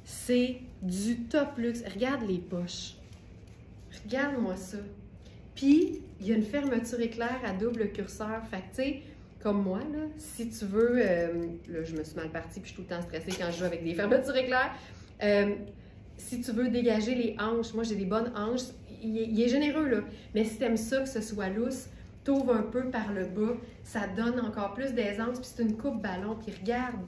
[SPEAKER 1] C'est du top luxe. Regarde les poches. Regarde-moi ça. Puis, il y a une fermeture éclair à double curseur. Fait que, tu sais, comme moi, là, si tu veux... là, je me suis mal partie, puis je suis tout le temps stressée quand je joue avec des fermetures éclair. Si tu veux dégager les hanches, moi, j'ai des bonnes hanches. Il est généreux, là. Mais si tu aimes ça, que ce soit lousse, t'ouvres un peu par le bas, ça donne encore plus d'aisance. Puis c'est une coupe ballon. Puis regarde,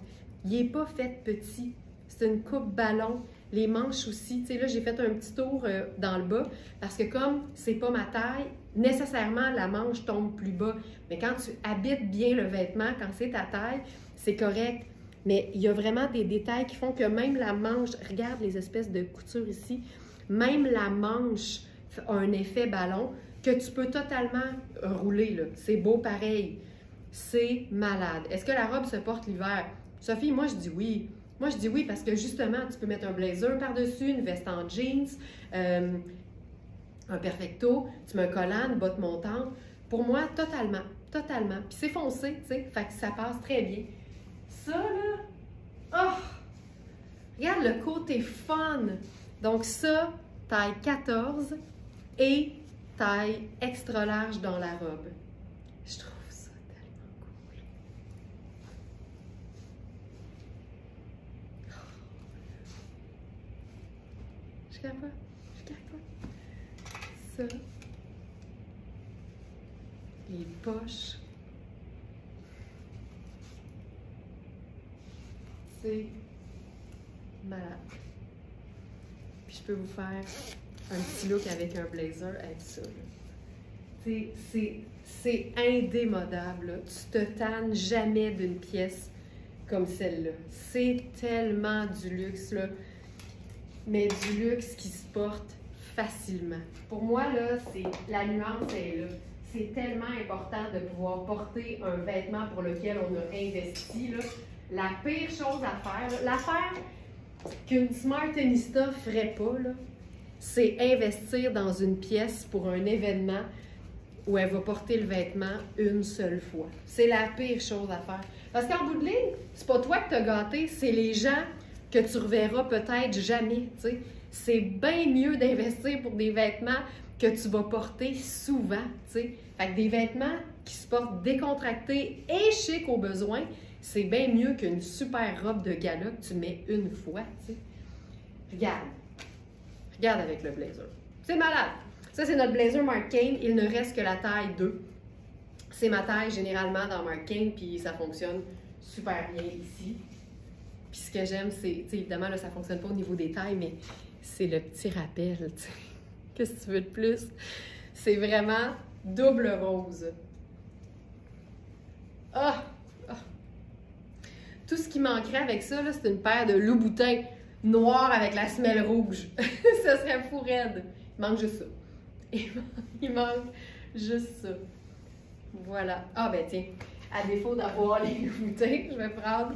[SPEAKER 1] il n'est pas fait petit. C'est une coupe ballon. Les manches aussi. Tu sais, là, j'ai fait un petit tour dans le bas parce que comme c'est pas ma taille, nécessairement, la manche tombe plus bas. Mais quand tu habites bien le vêtement, quand c'est ta taille, c'est correct. Mais il y a vraiment des détails qui font que même la manche, regarde les espèces de coutures ici, même la manche a un effet ballon que tu peux totalement rouler, là. C'est beau pareil. C'est malade. Est-ce que la robe se porte l'hiver? Sophie, moi je dis oui. Moi, je dis oui parce que justement, tu peux mettre un blazer par-dessus, une veste en jeans, un perfecto, tu mets un collant, une botte montante. Pour moi, totalement, totalement. Puis c'est foncé, tu sais, fait que ça passe très bien. Ça, là, oh! Regarde le côté fun. Donc ça, taille 14 et taille extra large dans la robe. Je trouve ça tellement cool. Je capote, je capote. Ça. Les poches. C'est malade. Puis je peux vous faire un petit look avec un blazer avec ça. C'est indémodable. Là. Tu te tannes jamais d'une pièce comme celle-là. C'est tellement du luxe, là. Mais du luxe qui se porte facilement. Pour moi, là, la nuance est là. C'est tellement important de pouvoir porter un vêtement pour lequel on a investi. Là. La pire chose à faire, l'affaire qu'une smartenista ne ferait pas, c'est investir dans une pièce pour un événement où elle va porter le vêtement une seule fois. C'est la pire chose à faire. Parce qu'en bout de ligne, c'est pas toi que t'as gâté, c'est les gens que tu reverras peut-être jamais. T'sais. C'est bien mieux d'investir pour des vêtements que tu vas porter souvent. T'sais. Fait que des vêtements qui se portent décontractés et chic au besoin, c'est bien mieux qu'une super robe de gala que tu mets une fois. T'sais. Regarde. Regarde avec le blazer. C'est malade. Ça, c'est notre blazer Marc Cain. Il ne reste que la taille 2. C'est ma taille généralement dans Marc Cain, puis ça fonctionne super bien ici. Puis ce que j'aime, c'est, évidemment, là, ça ne fonctionne pas au niveau des tailles, mais c'est le petit rappel. T'sais. Qu'est-ce que tu veux de plus? C'est vraiment double rose. Ah! Ah. Tout ce qui manquerait avec ça, c'est une paire de loups-boutins noirs avec la semelle rouge. Ça serait fou raide. Il manque juste ça. Il manque juste ça. Voilà. Ah ben tiens, à défaut d'avoir les loups-boutins, je vais prendre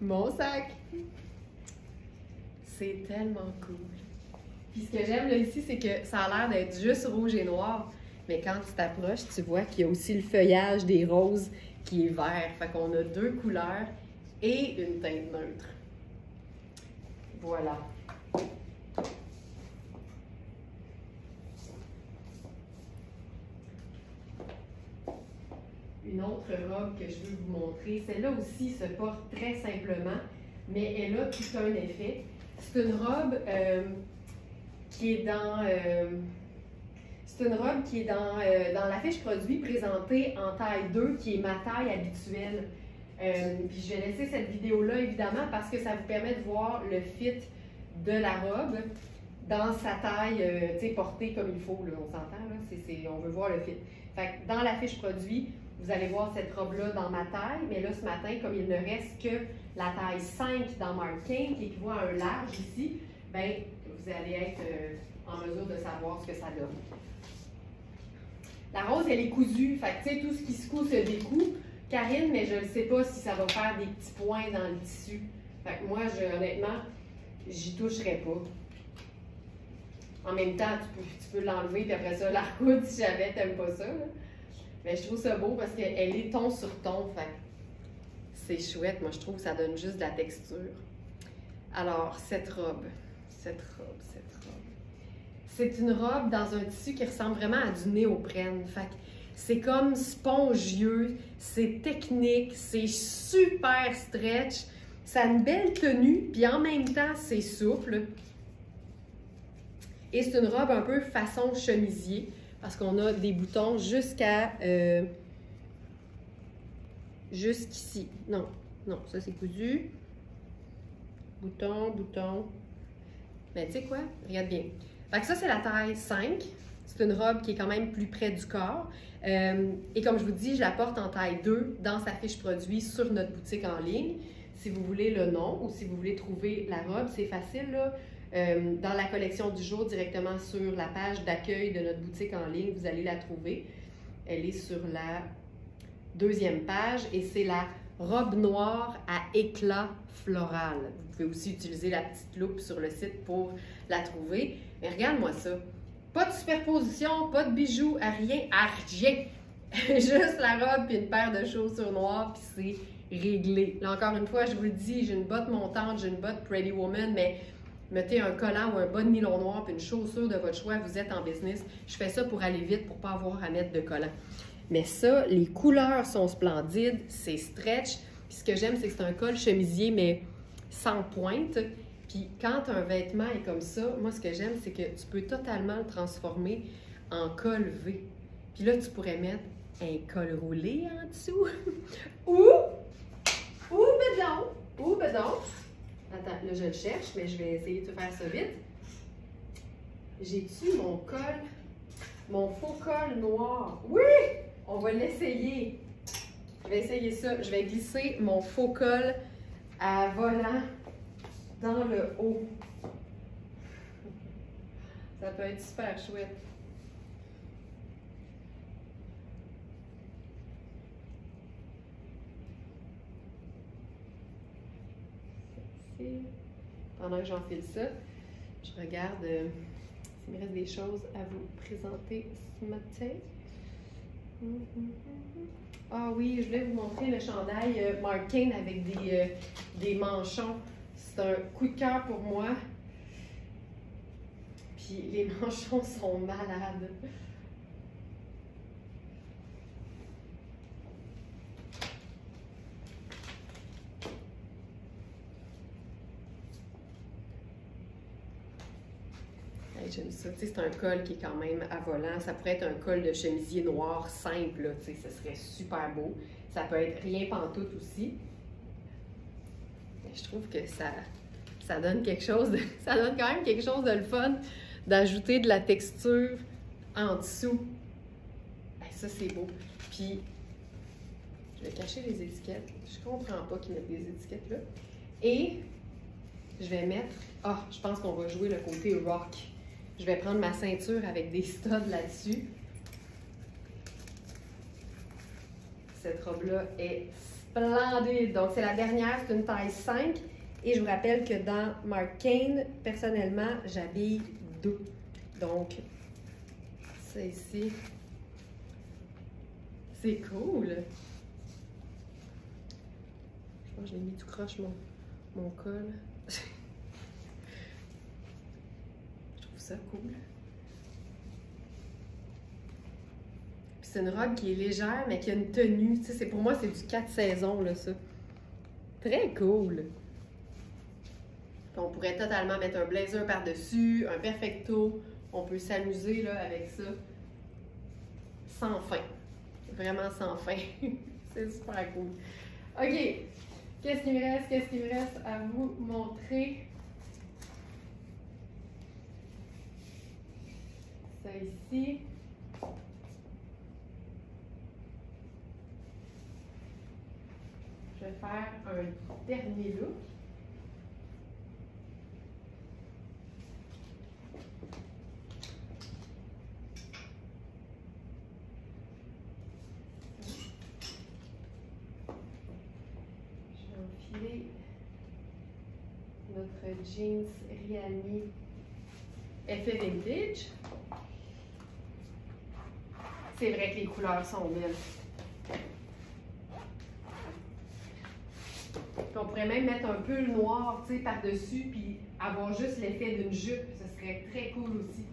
[SPEAKER 1] mon sac. C'est tellement cool. Puis ce que j'aime là ici, c'est que ça a l'air d'être juste rouge et noir. Mais quand tu t'approches, tu vois qu'il y a aussi le feuillage des roses qui est vert. Fait qu'on a deux couleurs et une teinte neutre. Voilà. Une autre robe que je veux vous montrer. Celle-là aussi se porte très simplement, mais elle a tout un effet. C'est une robe qui est dans... c'est une robe qui est dans la fiche produit présentée en taille 2, qui est ma taille habituelle. Puis je vais laisser cette vidéo-là, évidemment, parce que ça vous permet de voir le fit de la robe dans sa taille, tu sais, portée comme il faut, là, on s'entend, là, on veut voir le fit. Fait que dans la fiche produit, vous allez voir cette robe-là dans ma taille, mais là, ce matin, comme il ne reste que la taille 5 dans Marc Cain, qui équivaut à un large ici, bien, vous allez être en mesure de savoir ce que ça donne. La rose, elle est cousue, fait que, tu sais, tout ce qui se coud se découpe. Karine, mais je ne sais pas si ça va faire des petits points dans le tissu. Fait que moi, honnêtement, j'y toucherai pas. En même temps, tu peux l'enlever, puis après ça, la recoudre si jamais t'aimes pas ça. Là. Mais je trouve ça beau parce qu'elle est ton sur ton. Fait c'est chouette. Moi, je trouve que ça donne juste de la texture. Alors, cette robe. C'est une robe dans un tissu qui ressemble vraiment à du néoprène. Fait que c'est comme spongieux, c'est technique, c'est super stretch. Ça a une belle tenue, puis en même temps, c'est souple. Et c'est une robe un peu façon chemisier, parce qu'on a des boutons jusqu'ici. Non, ça c'est cousu. Bouton. Mais tu sais quoi? Regarde bien. Fait que ça, c'est la taille 5. C'est une robe qui est quand même plus près du corps. Et comme je vous dis, je la porte en taille 2 dans sa fiche produit sur notre boutique en ligne. Si vous voulez le nom ou si vous voulez trouver la robe, c'est facile, là. Dans la collection du jour, directement sur la page d'accueil de notre boutique en ligne, vous allez la trouver. Elle est sur la 2e page et c'est la robe noire à éclat floral. Vous pouvez aussi utiliser la petite loupe sur le site pour la trouver. Mais regarde-moi ça. Pas de superposition, pas de bijoux, à rien. Juste la robe puis une paire de chaussures noires, puis c'est réglé. Là, encore une fois, je vous le dis, j'ai une botte montante, j'ai une botte Pretty Woman, mais mettez un collant ou un bas de nylon noir puis une chaussure de votre choix, vous êtes en business. Je fais ça pour aller vite, pour pas avoir à mettre de collant. Mais ça, les couleurs sont splendides, c'est stretch. Puis ce que j'aime, c'est que c'est un col chemisier, mais sans pointe. Puis quand un vêtement est comme ça, moi, ce que j'aime, c'est que tu peux totalement le transformer en col V. Puis là, tu pourrais mettre un col roulé en dessous. Ou bedon. Attends, là, je le cherche, mais je vais essayer de faire ça vite. J'ai-tu mon col, mon faux col noir? Oui! On va l'essayer. Je vais essayer ça. Je vais glisser mon faux col à volant dans le haut. Ça peut être super chouette. Pendant que j'enfile ça, je regarde s'il me reste des choses à vous présenter ce matin. Ah oui, je voulais vous montrer le chandail Marc Cain avec des manchons. C'est un coup de cœur pour moi. Puis les manchons sont malades. J'aime ça. C'est un col qui est quand même à volant. Ça pourrait être un col de chemisier noir simple. Là, ça serait super beau. Ça peut être rien pantoute aussi. Mais je trouve que ça donne quelque chose de, ça donne quand même quelque chose de le fun d'ajouter de la texture en dessous. Ça, c'est beau. Puis, je vais cacher les étiquettes. Je comprends pas qu'ils mettent des étiquettes là. Et je vais mettre... Ah, je pense qu'on va jouer le côté rock. Je vais prendre ma ceinture avec des studs là-dessus. Cette robe-là est splendide. Donc, c'est la dernière, c'est une taille 5. Et je vous rappelle que dans Marc Cain, personnellement, j'habille 2. Donc, ça ici, c'est cool. Je pense que je l'ai mis tout croche mon col. Ça cool. Puis c'est une robe qui est légère, mais qui a une tenue. Tu sais, pour moi, c'est du 4 saisons, là, ça. Très cool. Puis on pourrait totalement mettre un blazer par-dessus, un perfecto. On peut s'amuser, là, avec ça. Sans fin. Vraiment sans fin. C'est super cool. OK. Qu'est-ce qu'il me reste? Qu'est-ce qu'il me reste à vous montrer? Ça ici. Je vais faire un dernier look. Je vais enfiler notre jeans Riani effet vintage. C'est vrai que les couleurs sont belles. Puis on pourrait même mettre un pull noir, tu sais, par-dessus, puis avoir juste l'effet d'une jupe. Ce serait très cool aussi.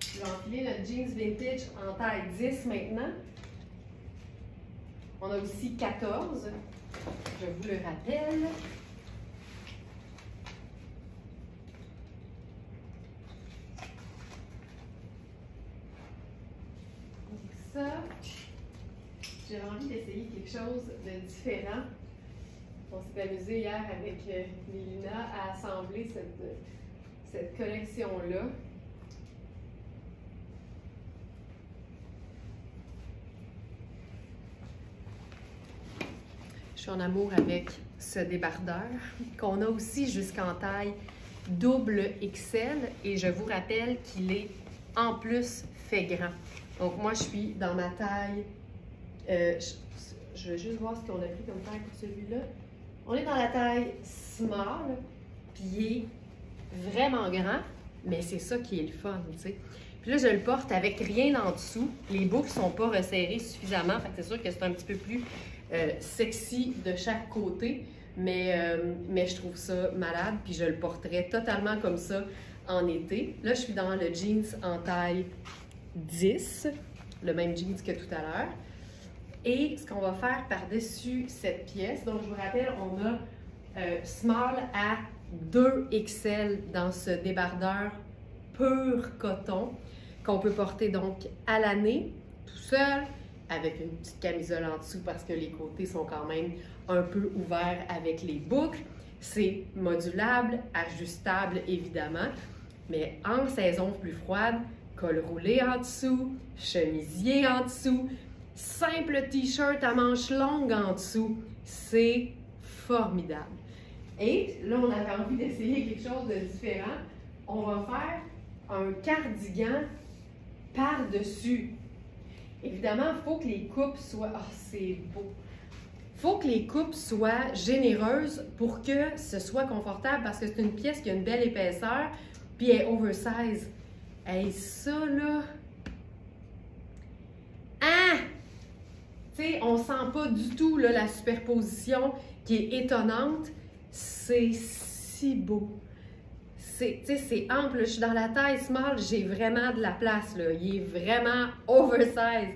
[SPEAKER 1] Je vais enfiler notre jeans vintage en taille 10 maintenant. On a aussi 14. Je vous le rappelle. J'avais envie d'essayer quelque chose de différent. On s'est amusé hier avec Mélina à assembler cette collection-là. Je suis en amour avec ce débardeur qu'on a aussi jusqu'en taille double XL et je vous rappelle qu'il est en plus fait grand. Donc moi je suis dans ma taille Je vais juste voir ce qu'on a pris comme taille pour celui-là. On est dans la taille small, puis il est vraiment grand, mais c'est ça qui est le fun, tu sais. Puis là, je le porte avec rien en dessous. Les boucles ne sont pas resserrées suffisamment, fait que c'est sûr que c'est un petit peu plus sexy de chaque côté, mais je trouve ça malade, puis je le porterais totalement comme ça en été. Là, je suis dans le jeans en taille 10, le même jeans que tout à l'heure. Et ce qu'on va faire par-dessus cette pièce, donc je vous rappelle, on a small à 2XL dans ce débardeur pur coton qu'on peut porter donc à l'année, tout seul, avec une petite camisole en dessous parce que les côtés sont quand même un peu ouverts avec les boucles. C'est modulable, ajustable évidemment, mais en saison plus froide, col roulé en dessous, chemisier en dessous, simple t-shirt à manches longues en dessous, c'est formidable. Et là, on avait envie d'essayer quelque chose de différent. On va faire un cardigan par-dessus. Évidemment, il faut que les coupes soient... Ah, c'est beau! Il faut que les coupes soient généreuses pour que ce soit confortable parce que c'est une pièce qui a une belle épaisseur puis elle est oversize. Hey, ça, là... Ah! Tu sais, on sent pas du tout là, la superposition qui est étonnante. C'est si beau. C'est ample. Je suis dans la taille small, j'ai vraiment de la place. Là. Il est vraiment oversize.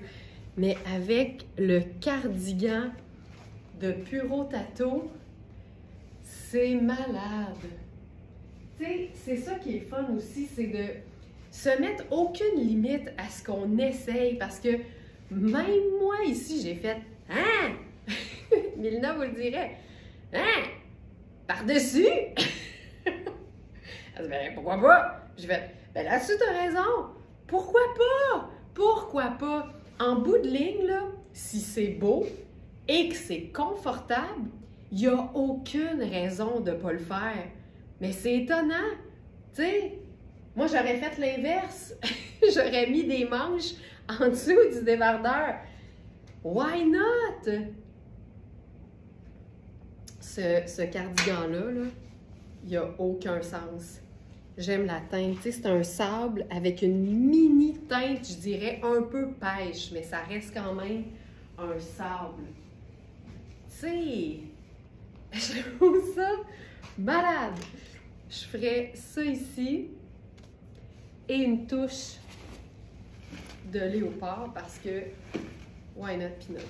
[SPEAKER 1] Mais avec le cardigan de Puro Tato, c'est malade. Tu sais, c'est ça qui est fun aussi, c'est de se mettre aucune limite à ce qu'on essaye. Parce que même moi ici, j'ai fait « Hein? » Milena vous le dirait. « Hein? Par-dessus? » Elle dit, ben, pourquoi pas? Je vais, ben là-dessus, t'as raison. Pourquoi pas? Pourquoi pas? En bout de ligne, là, si c'est beau et que c'est confortable, il n'y a aucune raison de ne pas le faire. Mais c'est étonnant. Tu sais, moi, j'aurais fait l'inverse. J'aurais mis des manches en dessous du débardeur. Why not? Ce cardigan-là, là, il n'y a aucun sens. J'aime la teinte. Tu sais, c'est un sable avec une mini teinte, je dirais, un peu pêche, mais ça reste quand même un sable. Tu sais, je trouve ça malade. Je ferais ça ici et une touche de léopard parce que why not peanut?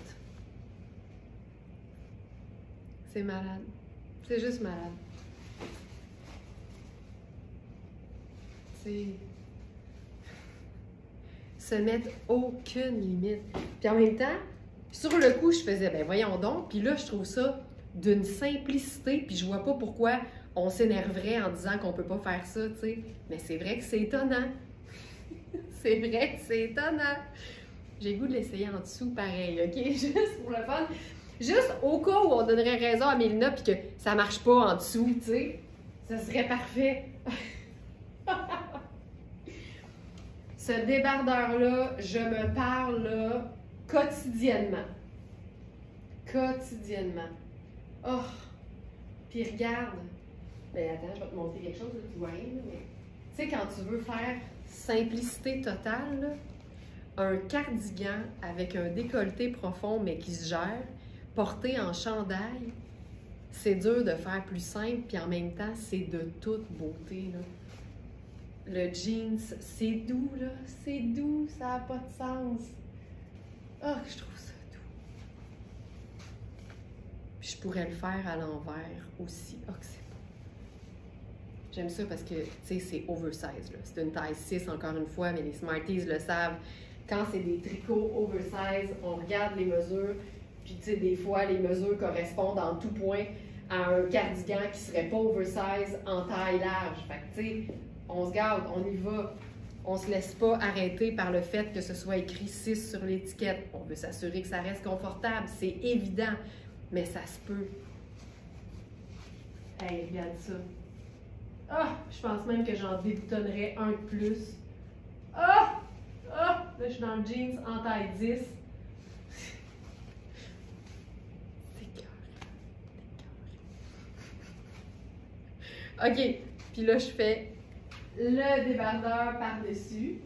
[SPEAKER 1] C'est malade. C'est juste malade. C'est se mettre aucune limite. Puis en même temps, sur le coup, je faisais, ben voyons donc. Puis là, je trouve ça d'une simplicité. Puis je vois pas pourquoi on s'énerverait en disant qu'on peut pas faire ça, tu sais. Mais c'est vrai que c'est étonnant. C'est vrai que c'est étonnant. J'ai le goût de l'essayer en dessous, pareil, OK? Juste pour le fun. Juste au cas où on donnerait raison à Milena puis que ça marche pas en dessous, tu sais. Ça serait parfait. Ce débardeur-là, je me parle là, quotidiennement. Quotidiennement. Oh! Puis regarde. Ben attends, je vais te montrer quelque chose, là, tu vois rien, mais... Tu sais, quand tu veux faire simplicité totale, là, un cardigan avec un décolleté profond mais qui se gère, porté en chandail, c'est dur de faire plus simple, puis en même temps, c'est de toute beauté, là. Le jeans, c'est doux, là. C'est doux, ça n'a pas de sens. Ah, je trouve ça doux. Puis je pourrais le faire à l'envers aussi. Ah, que c'est beau. J'aime ça parce que, tu sais, c'est oversize, là. C'est une taille 6, encore une fois, mais les Smarties le savent. Quand c'est des tricots oversize, on regarde les mesures, puis, tu sais, des fois, les mesures correspondent en tout point à un cardigan qui serait pas oversize en taille large. Fait que, tu sais, on se garde, on y va. On se laisse pas arrêter par le fait que ce soit écrit 6 sur l'étiquette. On veut s'assurer que ça reste confortable, c'est évident, mais ça se peut. Hey, regarde ça. Ah, je pense même que j'en déboutonnerais un de plus. Ah! Ah! Là, je suis dans le jeans en taille 10. OK. Puis là, je fais le débardeur par-dessus.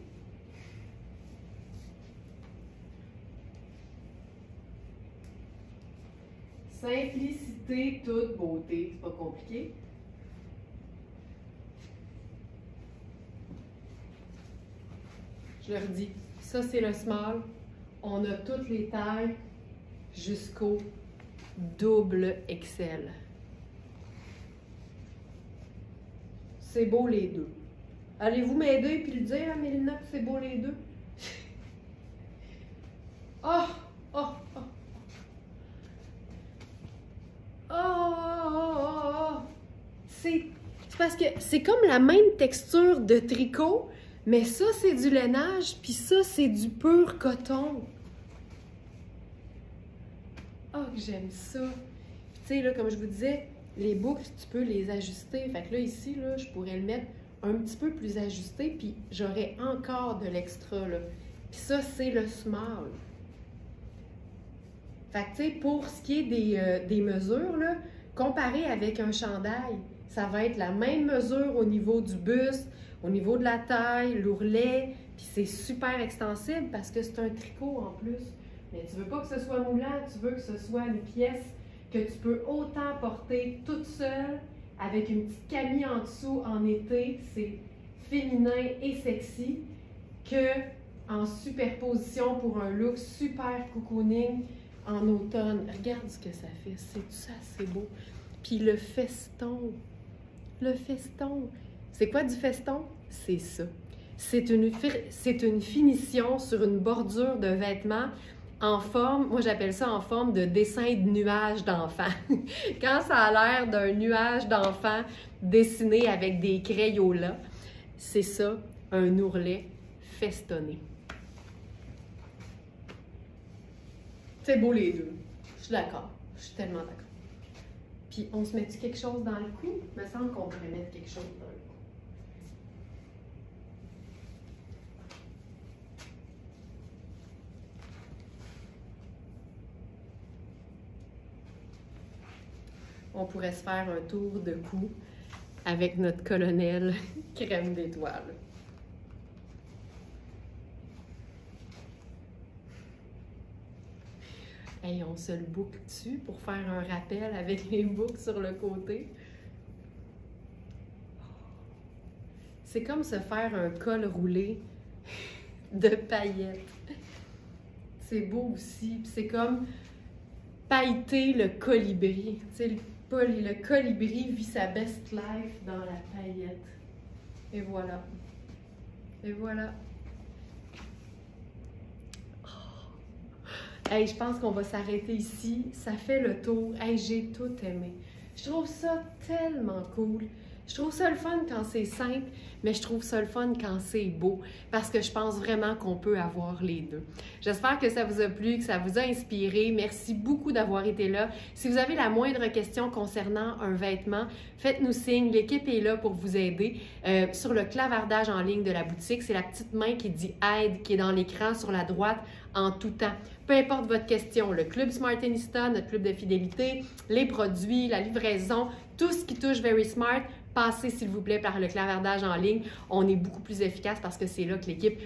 [SPEAKER 1] Simplicité, toute beauté. C'est pas compliqué. Je leur dis, ça c'est le small. On a toutes les tailles jusqu'au double XL. C'est beau les deux. Allez-vous m'aider puis le dire à Mélina que c'est beau les deux? Oh! Oh! Oh! Oh! C'est parce que c'est comme la même texture de tricot, mais ça c'est du lainage, puis ça c'est du pur coton. Oh, que j'aime ça! Tu sais, là, comme je vous disais, les boucles, tu peux les ajuster. Fait que là, ici, là, je pourrais le mettre un petit peu plus ajusté, puis j'aurais encore de l'extra, là. Puis ça, c'est le small. Fait que, tu sais, pour ce qui est des mesures, là, comparé avec un chandail, ça va être la même mesure au niveau du buste, au niveau de la taille, l'ourlet, puis c'est super extensible parce que c'est un tricot en plus. Mais tu veux pas que ce soit moulant, tu veux que ce soit une pièce que tu peux autant porter toute seule, avec une petite camie en dessous en été, c'est féminin et sexy, que en superposition pour un look super cocooning en automne. Regarde ce que ça fait, c'est beau. Puis le feston, c'est quoi du feston? C'est ça. C'est une finition sur une bordure de vêtements en forme, moi j'appelle ça en forme de dessin de nuage d'enfant. Quand ça a l'air d'un nuage d'enfant dessiné avec des crayolas, c'est ça, un ourlet festonné. C'est beau les deux. Je suis d'accord. Je suis tellement d'accord. Puis on se met-tu quelque chose dans le cou? Il me semble qu'on pourrait mettre quelque chose dans le cou. On pourrait se faire un tour de cou avec notre colonel crème d'étoile. Hey, on se le boucle dessus pour faire un rappel avec les boucles sur le côté. C'est comme se faire un col roulé de paillettes. C'est beau aussi. C'est comme pailleter le colibri. Tu sais, le colibri vit sa best life dans la paillette. Et voilà. Et voilà. Oh. Hey, je pense qu'on va s'arrêter ici. Ça fait le tour. Hey, j'ai tout aimé. Je trouve ça tellement cool. Je trouve ça le fun quand c'est simple, mais je trouve ça le fun quand c'est beau, parce que je pense vraiment qu'on peut avoir les deux. J'espère que ça vous a plu, que ça vous a inspiré. Merci beaucoup d'avoir été là. Si vous avez la moindre question concernant un vêtement, faites-nous signe. L'équipe est là pour vous aider. Sur le clavardage en ligne de la boutique, c'est la petite main qui dit « Aide » qui est dans l'écran sur la droite en tout temps. Peu importe votre question, le Club Smartinista, notre club de fidélité, les produits, la livraison, tout ce qui touche Very Smart, passez s'il vous plaît par le clavardage en ligne. On est beaucoup plus efficace parce que c'est là que l'équipe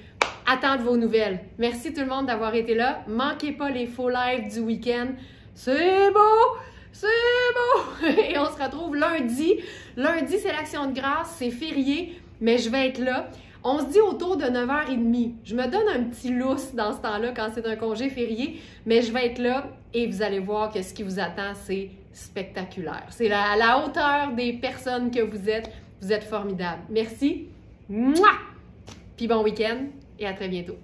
[SPEAKER 1] attend de vos nouvelles. Merci tout le monde d'avoir été là. Manquez pas les faux lives du week-end. C'est beau! C'est beau! Et on se retrouve lundi. Lundi, c'est l'Action de grâce, c'est férié, mais je vais être là. On se dit autour de 9h30. Je me donne un petit lousse dans ce temps-là quand c'est un congé férié, mais je vais être là et vous allez voir que ce qui vous attend, c'est spectaculaire. C'est à la hauteur des personnes que vous êtes. Vous êtes formidables. Merci. Mouah! Puis bon week-end et à très bientôt.